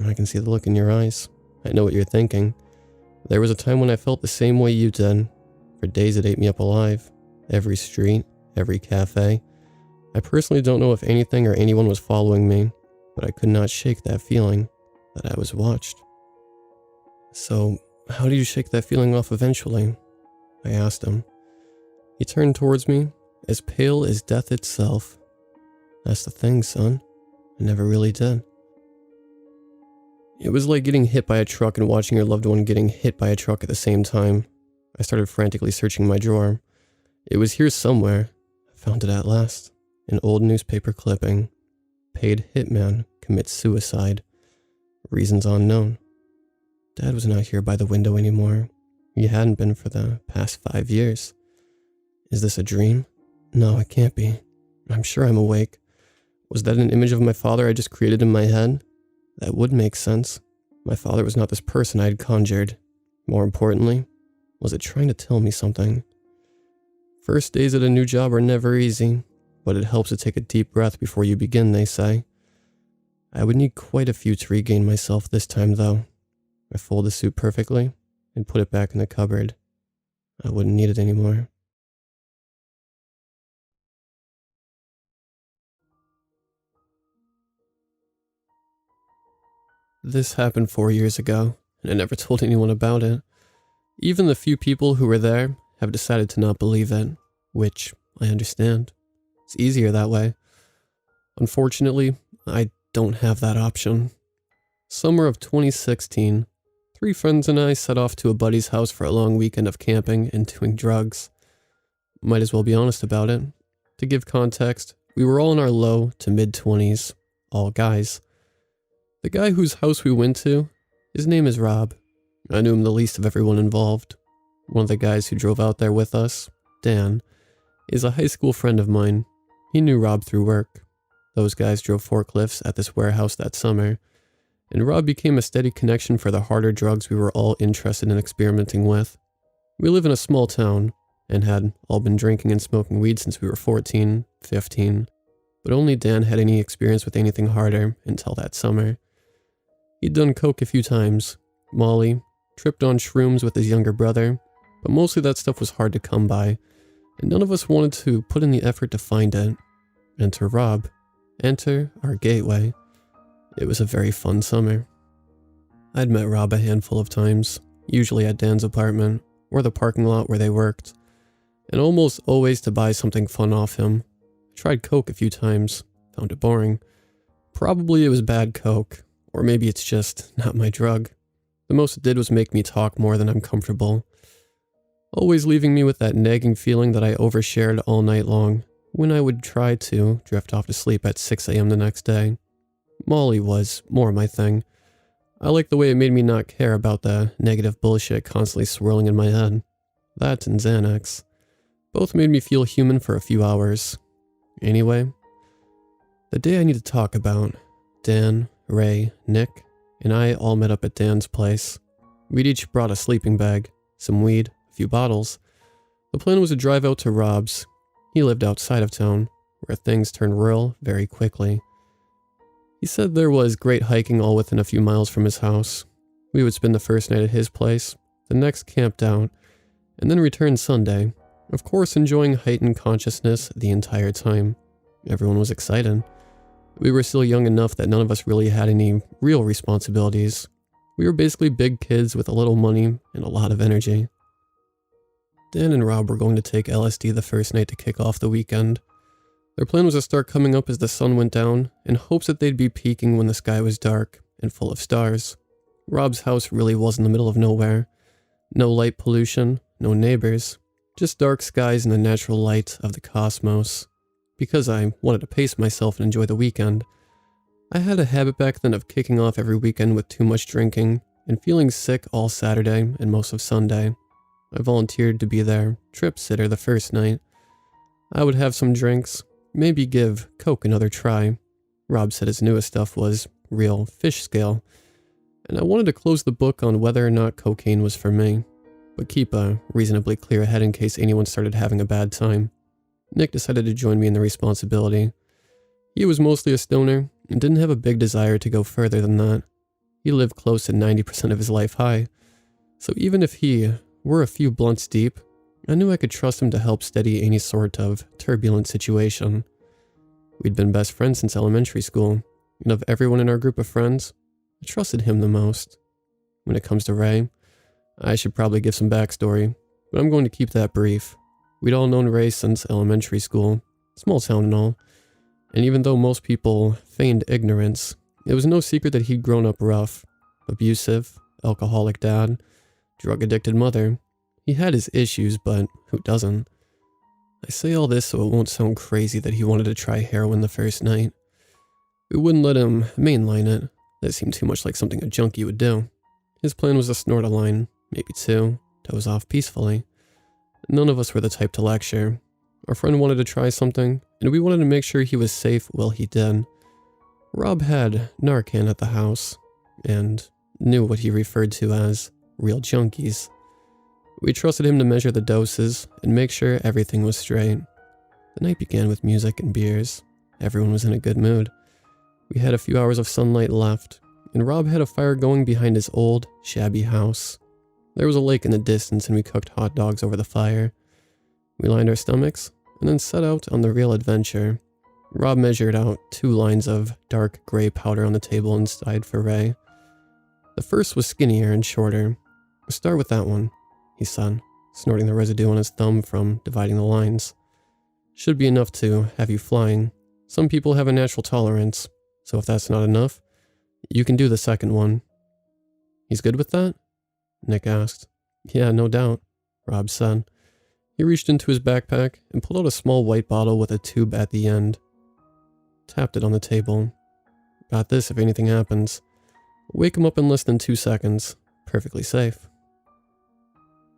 Speaker 1: I can see the look in your eyes. I know what you're thinking. There was a time when I felt the same way you did. For days it ate me up alive. Every street, every cafe. I personally don't know if anything or anyone was following me, but I could not shake that feeling that I was watched. So, how do you shake that feeling off eventually? I asked him. He turned towards me, as pale as death itself. That's the thing, son. I never really did. It was like getting hit by a truck and watching your loved one getting hit by a truck at the same time. I started frantically searching my drawer. It was here somewhere. I found it at last. An old newspaper clipping. Paid hitman commits suicide. Reasons unknown. Dad was not here by the window anymore. He hadn't been for the past 5 years. Is this a dream? No, it can't be. I'm sure I'm awake. Was that an image of my father I just created in my head? That would make sense. My father was not this person I had conjured. More importantly, was it trying to tell me something? First days at a new job are never easy, but it helps to take a deep breath before you begin, they say. I would need quite a few to regain myself this time, though. I fold the suit perfectly and put it back in the cupboard. I wouldn't need it anymore. This happened 4 years ago, and I never told anyone about it. Even the few people who were there have decided to not believe it, which I understand. It's easier that way. Unfortunately, I don't have that option. Summer of 2016, 3 friends and I set off to a buddy's house for a long weekend of camping and doing drugs. Might as well be honest about it. To give context, we were all in our low to mid-20s, all guys. The guy whose house we went to, his name is Rob. I knew him the least of everyone involved. One of the guys who drove out there with us, Dan, is a high school friend of mine. He knew Rob through work. Those guys drove forklifts at this warehouse that summer, and Rob became a steady connection for the harder drugs we were all interested in experimenting with. We live in a small town, and had all been drinking and smoking weed since we were 14, 15, but only Dan had any experience with anything harder until that summer. He'd done coke a few times, Molly, tripped on shrooms with his younger brother, but mostly that stuff was hard to come by, and none of us wanted to put in the effort to find it. Enter Rob. Enter our gateway. It was a very fun summer. I'd met Rob a handful of times, usually at Dan's apartment, or the parking lot where they worked, and almost always to buy something fun off him. I tried coke a few times, found it boring, Probably it was bad coke, or maybe it's just not my drug. The most it did was make me talk more than I'm comfortable, always leaving me with that nagging feeling that I overshared all night long when I would try to drift off to sleep at 6 a.m. the next day. Molly was more my thing. I liked the way it made me not care about the negative bullshit constantly swirling in my head. That and Xanax. Both made me feel human for a few hours. Anyway, the day I need to talk about, Dan, Ray, Nick, and I all met up at Dan's place. We'd each brought a sleeping bag, some weed, a few bottles. The plan was to drive out to Rob's. He lived outside of town, where things turned real very quickly. He said there was great hiking all within a few miles from his house. We would spend the first night at his place, the next camped out, and then return Sunday, of course enjoying heightened consciousness the entire time. Everyone was excited. We were still young enough that none of us really had any real responsibilities. We were basically big kids with a little money and a lot of energy. Dan and Rob were going to take LSD the first night to kick off the weekend. Their plan was to start coming up as the sun went down, in hopes that they'd be peaking when the sky was dark and full of stars. Rob's house really was in the middle of nowhere. No light pollution, no neighbors, just dark skies and the natural light of the cosmos. Because I wanted to pace myself and enjoy the weekend, I had a habit back then of kicking off every weekend with too much drinking and feeling sick all Saturday and most of Sunday. I volunteered to be their trip sitter the first night. I would have some drinks, maybe give coke another try. Rob said his newest stuff was real fish scale, and I wanted to close the book on whether or not cocaine was for me, but keep a reasonably clear head in case anyone started having a bad time. Nick decided to join me in the responsibility. He was mostly a stoner and didn't have a big desire to go further than that. He lived close to 90% of his life high, so even if he were a few blunts deep, I knew I could trust him to help steady any sort of turbulent situation. We'd been best friends since elementary school, and of everyone in our group of friends, I trusted him the most. When it comes to Ray, I should probably give some backstory, but I'm going to keep that brief. We'd all known Ray since elementary school, small town and all, and even though most people feigned ignorance, it was no secret that he'd grown up rough, abusive, alcoholic dad, drug-addicted mother. He had his issues, but who doesn't? I say all this so it won't sound crazy that he wanted to try heroin the first night. We wouldn't let him mainline it. That seemed too much like something a junkie would do. His plan was to snort a line, maybe two, doze off peacefully. None of us were the type to lecture. Our friend wanted to try something, and we wanted to make sure he was safe while he did. Rob had Narcan at the house, and knew what he referred to as real junkies. We trusted him to measure the doses and make sure everything was straight. The night began with music and beers. Everyone was in a good mood. We had a few hours of sunlight left, and Rob had a fire going behind his old, shabby house. There was a lake in the distance and we cooked hot dogs over the fire. We lined our stomachs and then set out on the real adventure. Rob measured out 2 lines of dark gray powder on the table and sighed for Ray. The first was skinnier and shorter. "We'll start with that one," he said, snorting the residue on his thumb from dividing the lines. "Should be enough to have you flying. Some people have a natural tolerance, so if that's not enough, you can do the second one." "He's good with that?" Nick asked. "Yeah, no doubt," Rob said. He reached into his backpack and pulled out a small white bottle with a tube at the end. Tapped it on the table. "Got this if anything happens. Wake him up in less than 2 seconds. Perfectly safe."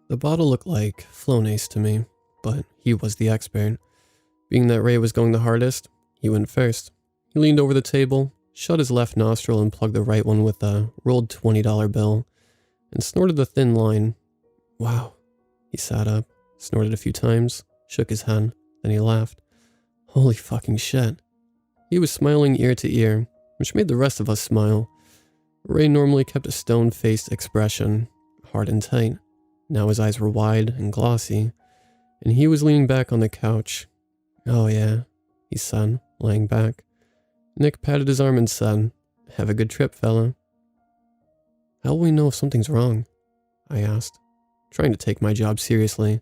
Speaker 1: The bottle looked like Flonase to me, but he was the expert. Being that Ray was going the hardest, he went first. He leaned over the table, shut his left nostril and plugged the right one with a rolled $20 bill, and snorted the thin line. "Wow." He sat up, snorted a few times, shook his head, then he laughed. "Holy fucking shit." He was smiling ear to ear, which made the rest of us smile. Ray normally kept a stone-faced expression, hard and tight. Now his eyes were wide and glossy, and he was leaning back on the couch. "Oh yeah," he said, laying back. Nick patted his arm and said, "Have a good trip, fella." "How will we know if something's wrong?" I asked, trying to take my job seriously.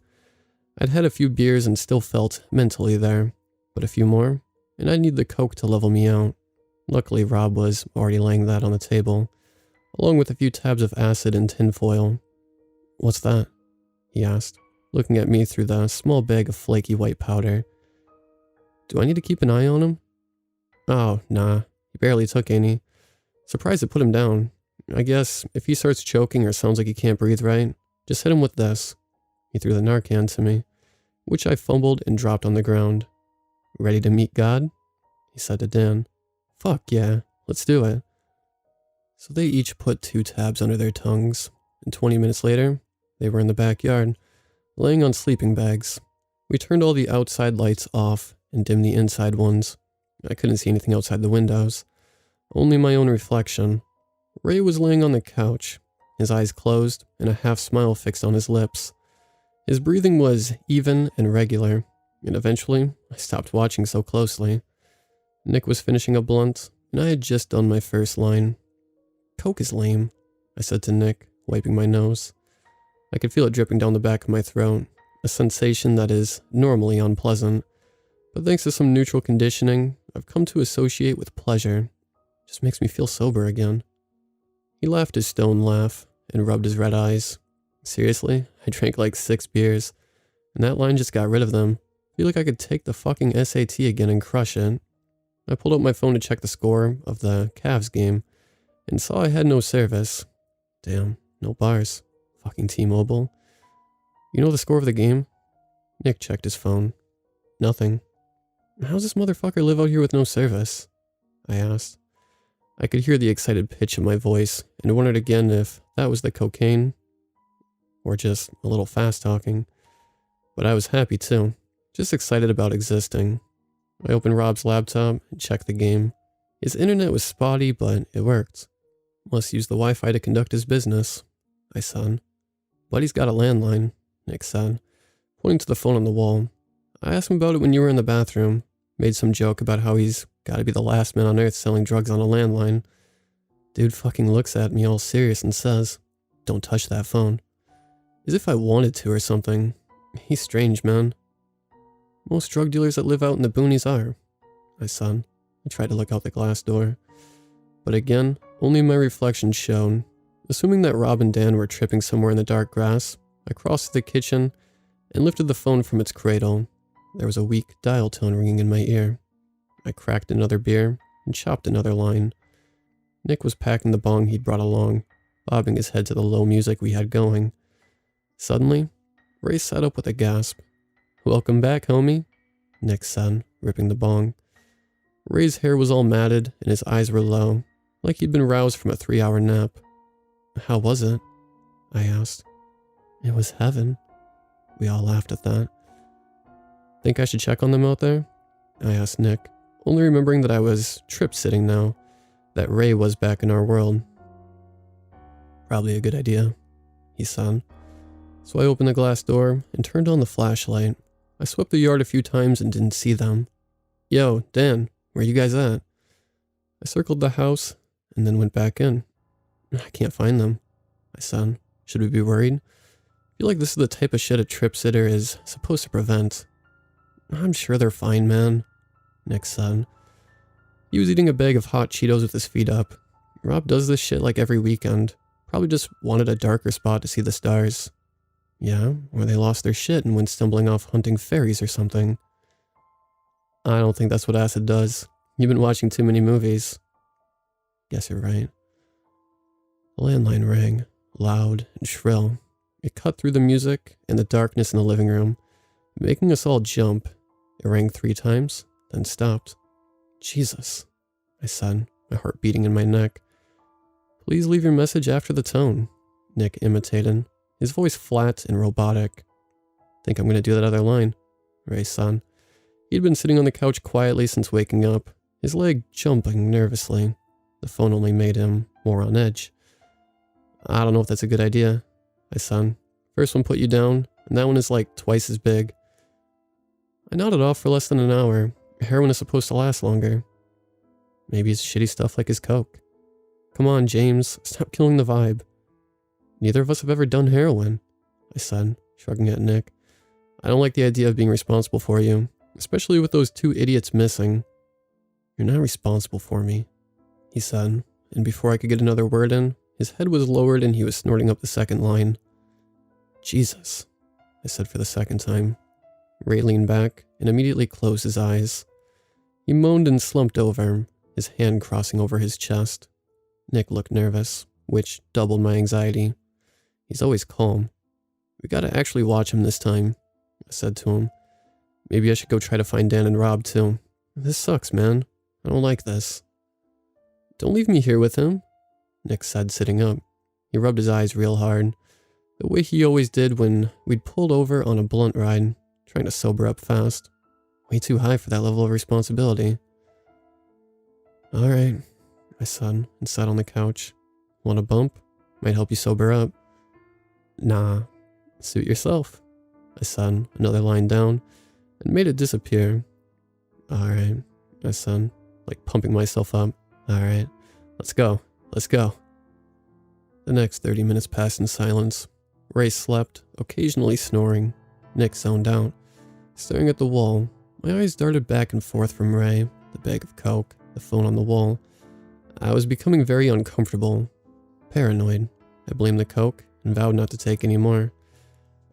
Speaker 1: I'd had a few beers and still felt mentally there, but a few more, and I'd need the coke to level me out. Luckily, Rob was already laying that on the table, along with a few tabs of acid and tinfoil. "What's that?" he asked, looking at me through the small bag of flaky white powder. "Do I need to keep an eye on him?" "Oh, nah. He barely took any. Surprised it put him down. I guess if he starts choking or sounds like he can't breathe right, just hit him with this." He threw the Narcan to me, which I fumbled and dropped on the ground. "Ready to meet God?" he said to Dan. "Fuck yeah, let's do it." So they each put 2 tabs under their tongues, and 20 minutes later, they were in the backyard, laying on sleeping bags. We turned all the outside lights off and dimmed the inside ones. I couldn't see anything outside the windows, only my own reflection. Ray was laying on the couch, his eyes closed and a half smile fixed on his lips. His breathing was even and regular, and eventually I stopped watching so closely. Nick was finishing a blunt, and I had just done my first line. "Coke is lame," I said to Nick, wiping my nose. I could feel it dripping down the back of my throat, a sensation that is normally unpleasant, but thanks to some neutral conditioning, I've come to associate with pleasure. It just makes me feel sober again. He laughed his stone laugh and rubbed his red eyes. "Seriously, I drank like 6 beers, and that line just got rid of them. I feel like I could take the fucking SAT again and crush it." I pulled out my phone to check the score of the Cavs game, and saw I had no service. Damn, no bars. Fucking T-Mobile. "You know the score of the game?" Nick checked his phone. "Nothing." "How's this motherfucker live out here with no service?" I asked. I could hear the excited pitch in my voice, and wondered again if that was the cocaine, or just a little fast talking. But I was happy too, just excited about existing. I opened Rob's laptop and checked the game. His internet was spotty, but it worked. "Must use the Wi-Fi to conduct his business," I said. "Buddy's got a landline," Nick said, pointing to the phone on the wall. "I asked him about it when you were in the bathroom. Made some joke about how he's gotta be the last man on earth selling drugs on a landline. Dude fucking looks at me all serious and says, 'Don't touch that phone.' As if I wanted to or something. He's strange, man." "Most drug dealers that live out in the boonies are," I said. I tried to look out the glass door. But again, only my reflection shone. Assuming that Rob and Dan were tripping somewhere in the dark grass, I crossed to the kitchen and lifted the phone from its cradle. There was a weak dial tone ringing in my ear. I cracked another beer and chopped another line. Nick was packing the bong he'd brought along, bobbing his head to the low music we had going. Suddenly, Ray sat up with a gasp. "Welcome back, homie," Nick said, ripping the bong. Ray's hair was all matted and his eyes were low, like he'd been roused from a 3-hour nap. "How was it?" I asked. "It was heaven." We all laughed at that. "Think I should check on them out there?" I asked Nick, only remembering that I was trip-sitting now, that Ray was back in our world. "Probably a good idea," he said. So I opened the glass door and turned on the flashlight. I swept the yard a few times and didn't see them. "Yo, Dan, where you guys at?" I circled the house and then went back in. "I can't find them," I said. "Should we be worried? I feel like this is the type of shit a trip sitter is supposed to prevent." "I'm sure they're fine, man," Nick said. He was eating a bag of hot Cheetos with his feet up. Rob does this shit like every weekend. Probably just wanted a darker spot to see the stars. Yeah, or they lost their shit and went stumbling off hunting fairies or something. "I don't think that's what acid does. You've been watching too many movies." "Guess you're right." The landline rang, loud and shrill. It cut through the music and the darkness in the living room, making us all jump. It rang 3 times, then stopped. "Jesus," I said, my heart beating in my neck. "Please leave your message after the tone," Nick imitated, his voice flat and robotic. "Think I'm going to do that other line," Ray said. He'd been sitting on the couch quietly since waking up, his leg jumping nervously. The phone only made him more on edge. "I don't know if that's a good idea," I said. "First one put you down, and that one is like twice as big." I nodded off for less than an hour. Heroin is supposed to last longer. Maybe it's shitty stuff like his coke. "Come on, James, stop killing the vibe." "Neither of us have ever done heroin," I said, shrugging at Nick. "I don't like the idea of being responsible for you, especially with those 2 idiots missing." "You're not responsible for me," he said, and before I could get another word in, his head was lowered and he was snorting up the second line. Jesus, I said for the second time. Ray leaned back and immediately closed his eyes. He moaned and slumped over, his hand crossing over his chest. Nick looked nervous, which doubled my anxiety. He's always calm. We gotta actually watch him this time, I said to him. Maybe I should go try to find Dan and Rob too. This sucks, man. I don't like this. Don't leave me here with him, Nick said, sitting up. He rubbed his eyes real hard, the way he always did when we'd pulled over on a blunt ride, trying to sober up fast. Way too high for that level of responsibility. Alright, I said, and sat on the couch. Want a bump? Might help you sober up. Nah, suit yourself, I said, another line down, and made it disappear. Alright, I said, like pumping myself up. Alright, let's go. The next 30 minutes passed in silence. Ray slept, occasionally snoring. Nick zoned out. Staring at the wall, my eyes darted back and forth from Ray, the bag of coke, the phone on the wall. I was becoming very uncomfortable. Paranoid. I blamed the coke and vowed not to take any more.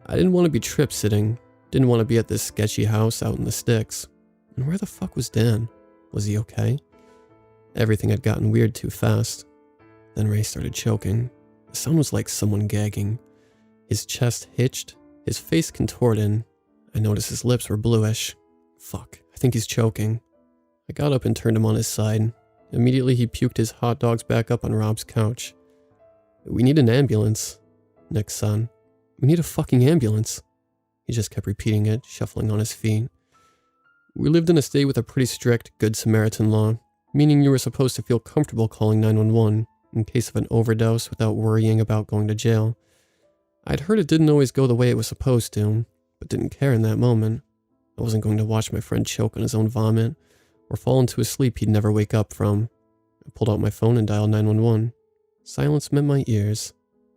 Speaker 1: I didn't want to be trip-sitting. Didn't want to be at this sketchy house out in the sticks. And where the fuck was Dan? Was he okay? Everything had gotten weird too fast. Then Ray started choking. The sound was like someone gagging. His chest hitched, his face contorted. I noticed his lips were bluish. Fuck, I think he's choking. I got up and turned him on his side. Immediately he puked his hot dogs back up on Rob's couch. We need an ambulance, Nick said. We need a fucking ambulance. He just kept repeating it, shuffling on his feet. We lived in a state with a pretty strict Good Samaritan law, meaning you were supposed to feel comfortable calling 911 in case of an overdose without worrying about going to jail. I'd heard it didn't always go the way it was supposed to, but didn't care in that moment. I wasn't going to watch my friend choke on his own vomit or fall into a sleep he'd never wake up from. I pulled out my phone and dialed 911. Silence met my ears.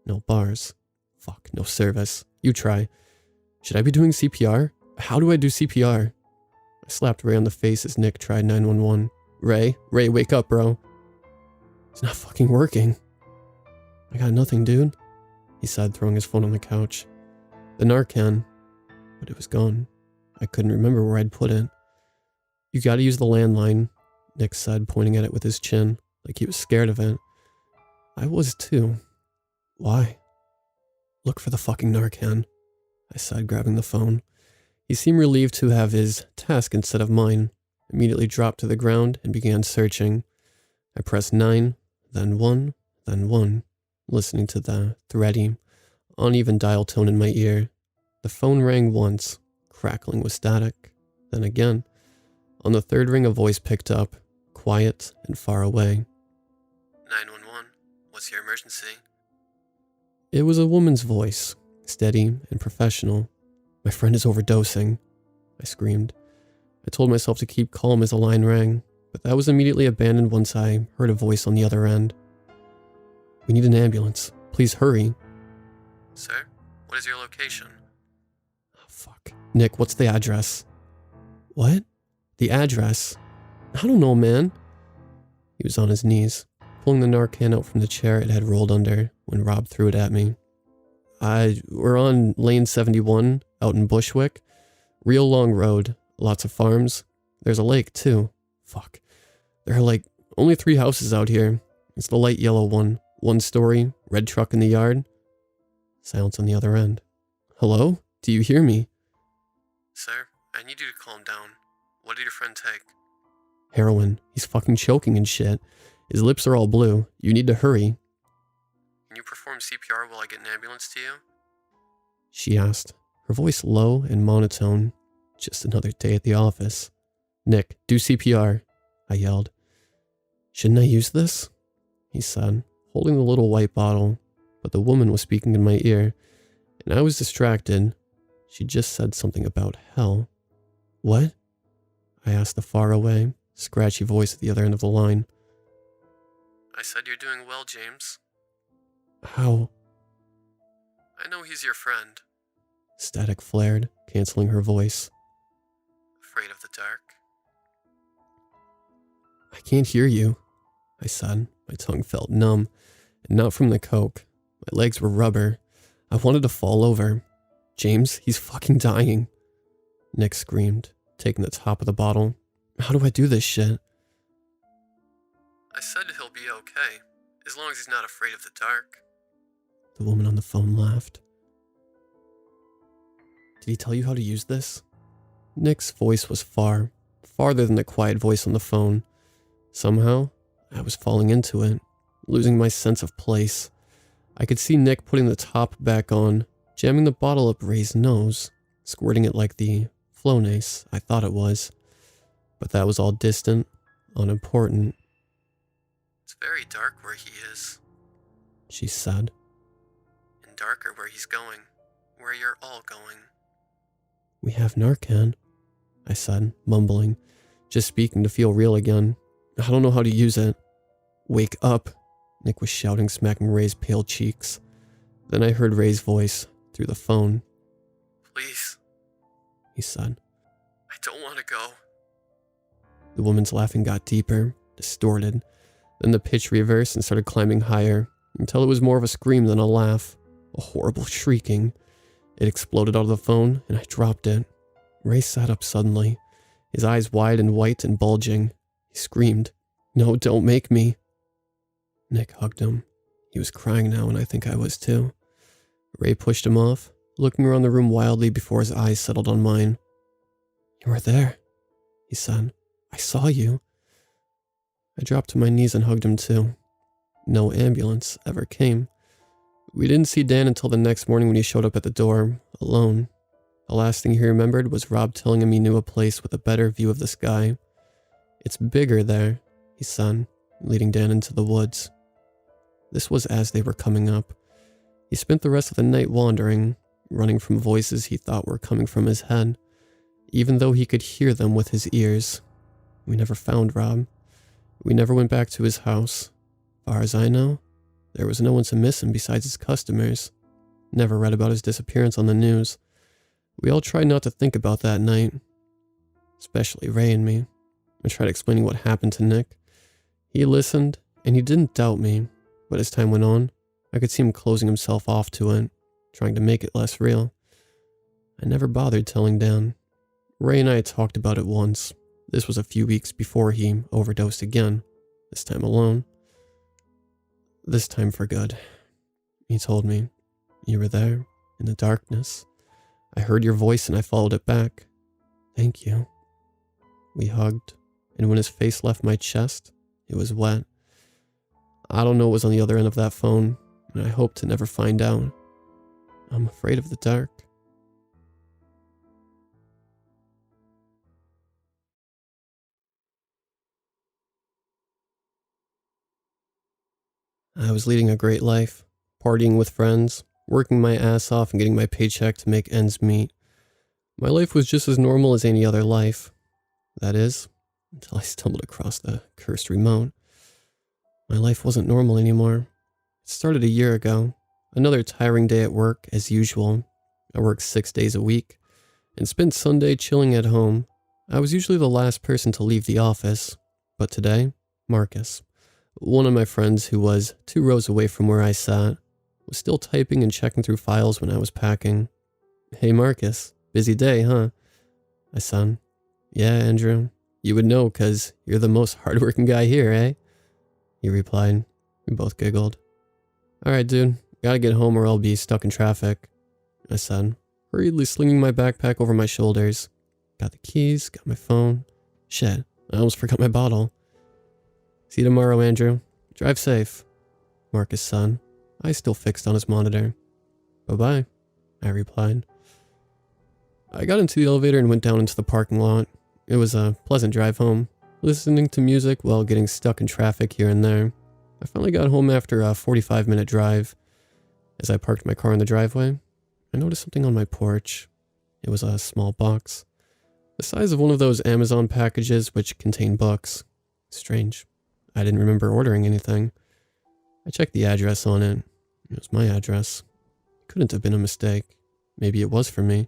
Speaker 1: No bars. Fuck, no service. You try. Should I be doing CPR? How do I do CPR? I slapped Ray on the face as Nick tried 911. Ray, wake up, bro. It's not fucking working. I got nothing, dude, he said, throwing his phone on the couch. The Narcan. But it was gone. I couldn't remember where I'd put it. You gotta use the landline, Nick said, pointing at it with his chin, like he was scared of it. I was too. Why? Look for the fucking Narcan, I said, grabbing the phone. He seemed relieved to have his task instead of mine. Immediately dropped to the ground and began searching. I pressed 9, then 1, then 1, listening to the thready, uneven dial tone in my ear. The phone rang once, crackling with static. Then again. On the third ring, a voice picked up, quiet and far away. 911, what's your emergency? It was a woman's voice, steady and professional. My friend is overdosing, I screamed. I told myself to keep calm as the line rang, but that was immediately abandoned once I heard a voice on the other end. We need an ambulance. Please hurry. Sir, what is your location? Oh, fuck. Nick, what's the address? What? The address? I don't know, man. He was on his knees, pulling the Narcan out from the chair it had rolled under when Rob threw it at me. We're on lane 71 out in Bushwick. Real long road, lots of farms. There's a lake too. Fuck. There are like only 3 houses out here. It's the light yellow one. 1 story, red truck in the yard. Silence on the other end. Hello? Do you hear me? Sir, I need you to calm down. What did your friend take? Heroin. He's fucking choking and shit. His lips are all blue. You need to hurry. Can you perform CPR while I get an ambulance to you? She asked, her voice low and monotone. Just another day at the office. Nick, do CPR, I yelled. Shouldn't I use this? He said, holding the little white bottle, but the woman was speaking in my ear, and I was distracted. She just said something about hell. What? I asked the faraway, scratchy voice at the other end of the line. I said you're doing well, James. How? I know he's your friend. Static flared, canceling her voice. Afraid of the dark? I can't hear you. I said. My tongue felt numb, and not from the coke. My legs were rubber. I wanted to fall over. James, he's fucking dying. Nick screamed, taking the top of the bottle. How do I do this shit? I said he'll be okay, as long as he's not afraid of the dark. The woman on the phone laughed. Did he tell you how to use this? Nick's voice was farther than the quiet voice on the phone. Somehow, I was falling into it, losing my sense of place. I could see Nick putting the top back on, jamming the bottle up Ray's nose, squirting it like the Flonase I thought it was. But that was all distant, unimportant. It's very dark where he is, she said. And darker where he's going, where you're all going. We have Narcan, I said, mumbling, just speaking to feel real again. I don't know how to use it. Wake up, Nick was shouting, smacking Ray's pale cheeks. Then I heard Ray's voice through the phone. Please, he said. I don't want to go. The woman's laughing got deeper, distorted. Then the pitch reversed and started climbing higher, until it was more of a scream than a laugh. A horrible shrieking. It exploded out of the phone, and I dropped it. Ray sat up suddenly, his eyes wide and white and bulging. He screamed, "No, don't make me." Nick hugged him. He was crying now, and I think I was too. Ray pushed him off, looking around the room wildly before his eyes settled on mine. "You were there," he said. "I saw you." I dropped to my knees and hugged him too. No ambulance ever came. We didn't see Dan until the next morning when he showed up at the door, alone. The last thing he remembered was Rob telling him he knew a place with a better view of the sky. "It's bigger there," he said, leading Dan into the woods. This was as they were coming up. He spent the rest of the night wandering, running from voices he thought were coming from his head, even though he could hear them with his ears. We never found Rob. We never went back to his house. Far as I know, there was no one to miss him besides his customers. Never read about his disappearance on the news. We all tried not to think about that night, especially Ray and me. I tried explaining what happened to Nick. He listened, and he didn't doubt me, but as time went on, I could see him closing himself off to it, trying to make it less real. I never bothered telling Dan. Ray and I had talked about it once. This was a few weeks before he overdosed again, this time alone. This time for good. He told me, "You were there, in the darkness. I heard your voice and I followed it back. Thank you." We hugged, and when his face left my chest, it was wet. I don't know what was on the other end of that phone, and I hope to never find out. I'm afraid of the dark. I was leading a great life, partying with friends, working my ass off and getting my paycheck to make ends meet. My life was just as normal as any other life. That is, until I stumbled across the cursed remote. My life wasn't normal anymore. It started a year ago. Another tiring day at work, as usual. I worked 6 days a week and spent Sunday chilling at home. I was usually the last person to leave the office, but today, Marcus, one of my friends who was 2 rows away from where I sat, was still typing and checking through files when I was packing. "Hey Marcus, busy day, huh?" I said. "Yeah, Andrew, you would know 'cause you're the most hardworking guy here, eh?" He replied. We both giggled. "Alright dude, gotta get home or I'll be stuck in traffic," I said, hurriedly slinging my backpack over my shoulders. Got the keys, got my phone. Shit, I almost forgot my bottle. "See you tomorrow, Andrew. Drive safe," Marcus said, eyes still fixed on his monitor. "Bye-bye," I replied. I got into the elevator and went down into the parking lot. It was a pleasant drive home, listening to music while getting stuck in traffic here and there. I finally got home after a 45-minute drive. As I parked my car in the driveway, I noticed something on my porch. It was a small box, the size of one of those Amazon packages which contain books. Strange. I didn't remember ordering anything. I checked the address on it. It was my address. It couldn't have been a mistake. Maybe it was for me.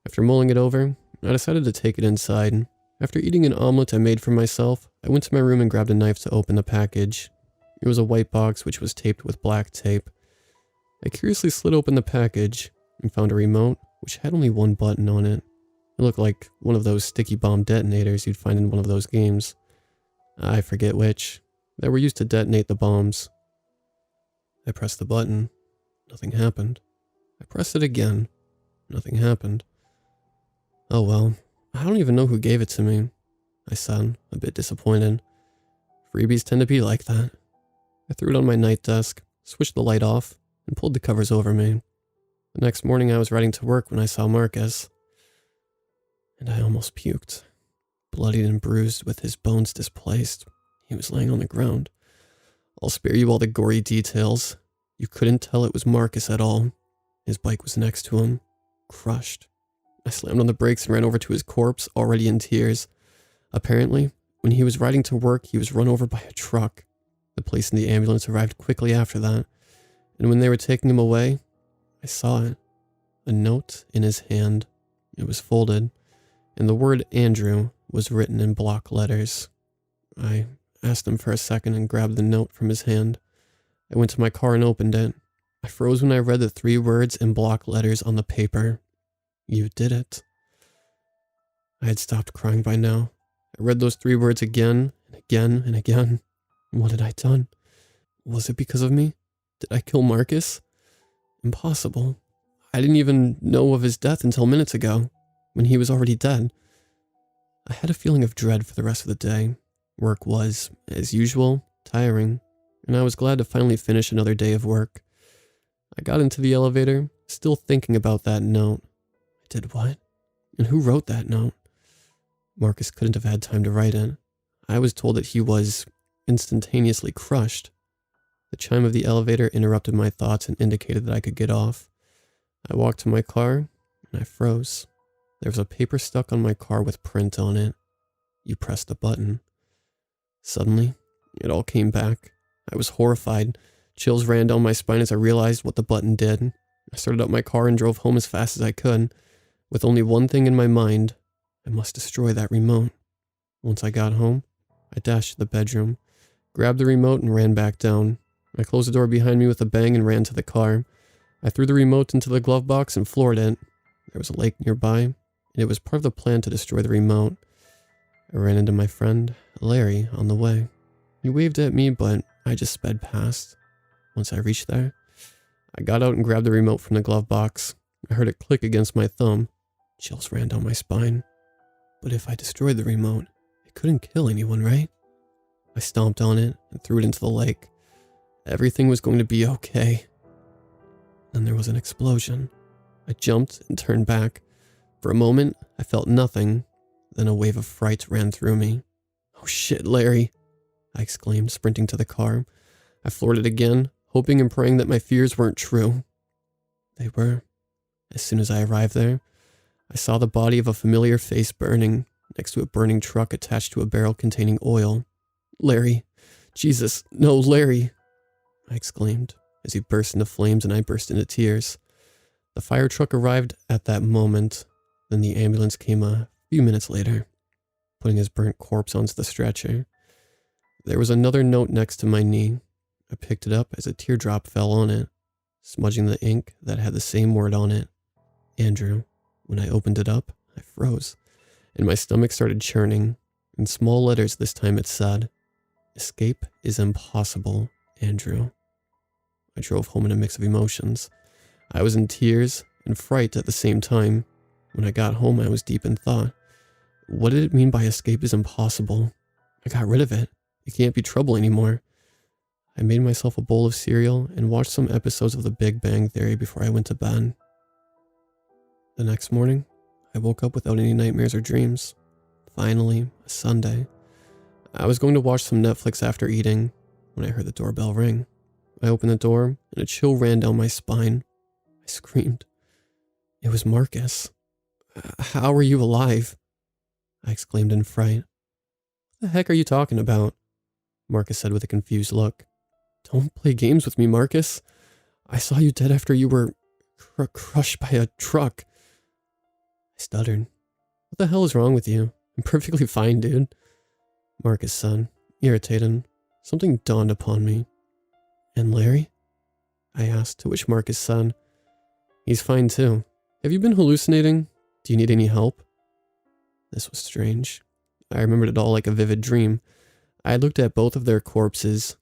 Speaker 1: After mulling it over, I decided to take it inside. After eating an omelet I made for myself, I went to my room and grabbed a knife to open the package. It was a white box which was taped with black tape. I curiously slid open the package and found a remote which had only one button on it. It looked like one of those sticky bomb detonators you'd find in one of those games. I forget which, that were used to detonate the bombs. I pressed the button. Nothing happened. I pressed it again. Nothing happened. Oh well, I don't even know who gave it to me, I said, a bit disappointed. Freebies tend to be like that. I threw it on my night desk, switched the light off, and pulled the covers over me. The next morning I was riding to work when I saw Marcus. And I almost puked. Bloodied and bruised with his bones displaced, he was laying on the ground. I'll spare you all the gory details. You couldn't tell it was Marcus at all. His bike was next to him, crushed. I slammed on the brakes and ran over to his corpse, already in tears. Apparently, when he was riding to work, he was run over by a truck. The police and the ambulance arrived quickly after that, and when they were taking him away, I saw it. A note in his hand. It was folded, and the word Andrew was written in block letters. I asked him for a second and grabbed the note from his hand. I went to my car and opened it. I froze when I read the 3 words in block letters on the paper. You did it. I had stopped crying by now. I read those 3 words again and again and again. What had I done? Was it because of me? Did I kill Marcus? Impossible. I didn't even know of his death until minutes ago, when he was already dead. I had a feeling of dread for the rest of the day. Work was, as usual, tiring, and I was glad to finally finish another day of work. I got into the elevator, still thinking about that note. I did what? And who wrote that note? Marcus couldn't have had time to write it. I was told that he was instantaneously crushed. The chime of the elevator interrupted my thoughts and indicated that I could get off. I walked to my car, and I froze. There was a paper stuck on my car with print on it. You pressed the button. Suddenly, it all came back. I was horrified. Chills ran down my spine as I realized what the button did. I started up my car and drove home as fast as I could. With only one thing in my mind, I must destroy that remote. Once I got home, I dashed to the bedroom, grabbed the remote and ran back down. I closed the door behind me with a bang and ran to the car. I threw the remote into the glove box and floored it. There was a lake nearby, and it was part of the plan to destroy the remote. I ran into my friend, Larry, on the way. He waved at me, but I just sped past. Once I reached there, I got out and grabbed the remote from the glove box. I heard it click against my thumb. Chills ran down my spine. But if I destroyed the remote, it couldn't kill anyone, right? I stomped on it and threw it into the lake. Everything was going to be okay. Then there was an explosion. I jumped and turned back. For a moment, I felt nothing. Then a wave of fright ran through me. Oh shit, Larry, I exclaimed, sprinting to the car. I floored it again, hoping and praying that my fears weren't true. They were. As soon as I arrived there, I saw the body of a familiar face burning, next to a burning truck attached to a barrel containing oil. Larry. Jesus, no, Larry, I exclaimed, as he burst into flames and I burst into tears. The fire truck arrived at that moment, then the ambulance came a few minutes later, putting his burnt corpse onto the stretcher. There was another note next to my knee. I picked it up as a teardrop fell on it, smudging the ink that had the same word on it. Andrew. When I opened it up, I froze, and my stomach started churning. In small letters this time it said, "Escape is impossible, Andrew." I drove home in a mix of emotions. I was in tears and fright at the same time. When I got home, I was deep in thought. What did it mean by escape is impossible? I got rid of it. It can't be trouble anymore. I made myself a bowl of cereal and watched some episodes of The Big Bang Theory before I went to bed. The next morning, I woke up without any nightmares or dreams. Finally, a Sunday. I was going to watch some Netflix after eating when I heard the doorbell ring. I opened the door and a chill ran down my spine. I screamed. It was Marcus. How are you alive? I exclaimed in fright. What the heck are you talking about? Marcus said with a confused look. Don't play games with me, Marcus. I saw you dead after you were crushed by a truck. I stuttered. What the hell is wrong with you? I'm perfectly fine, dude. Marcus said, irritated. Something dawned upon me. And Larry? I asked, to which Marcus said, he's fine too. Have you been hallucinating? Do you need any help? This was strange. I remembered it all like a vivid dream. I had looked at both of their corpses.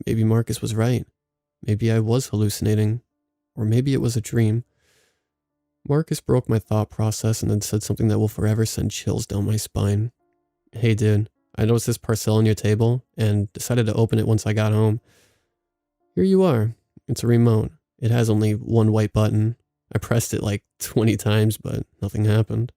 Speaker 1: Maybe Marcus was right. Maybe I was hallucinating. Or maybe it was a dream. Marcus broke my thought process and then said something that will forever send chills down my spine. Hey dude, I noticed this parcel on your table and decided to open it once I got home. Here you are. It's a remote. It has only one white button. I pressed it like 20 times, but nothing happened.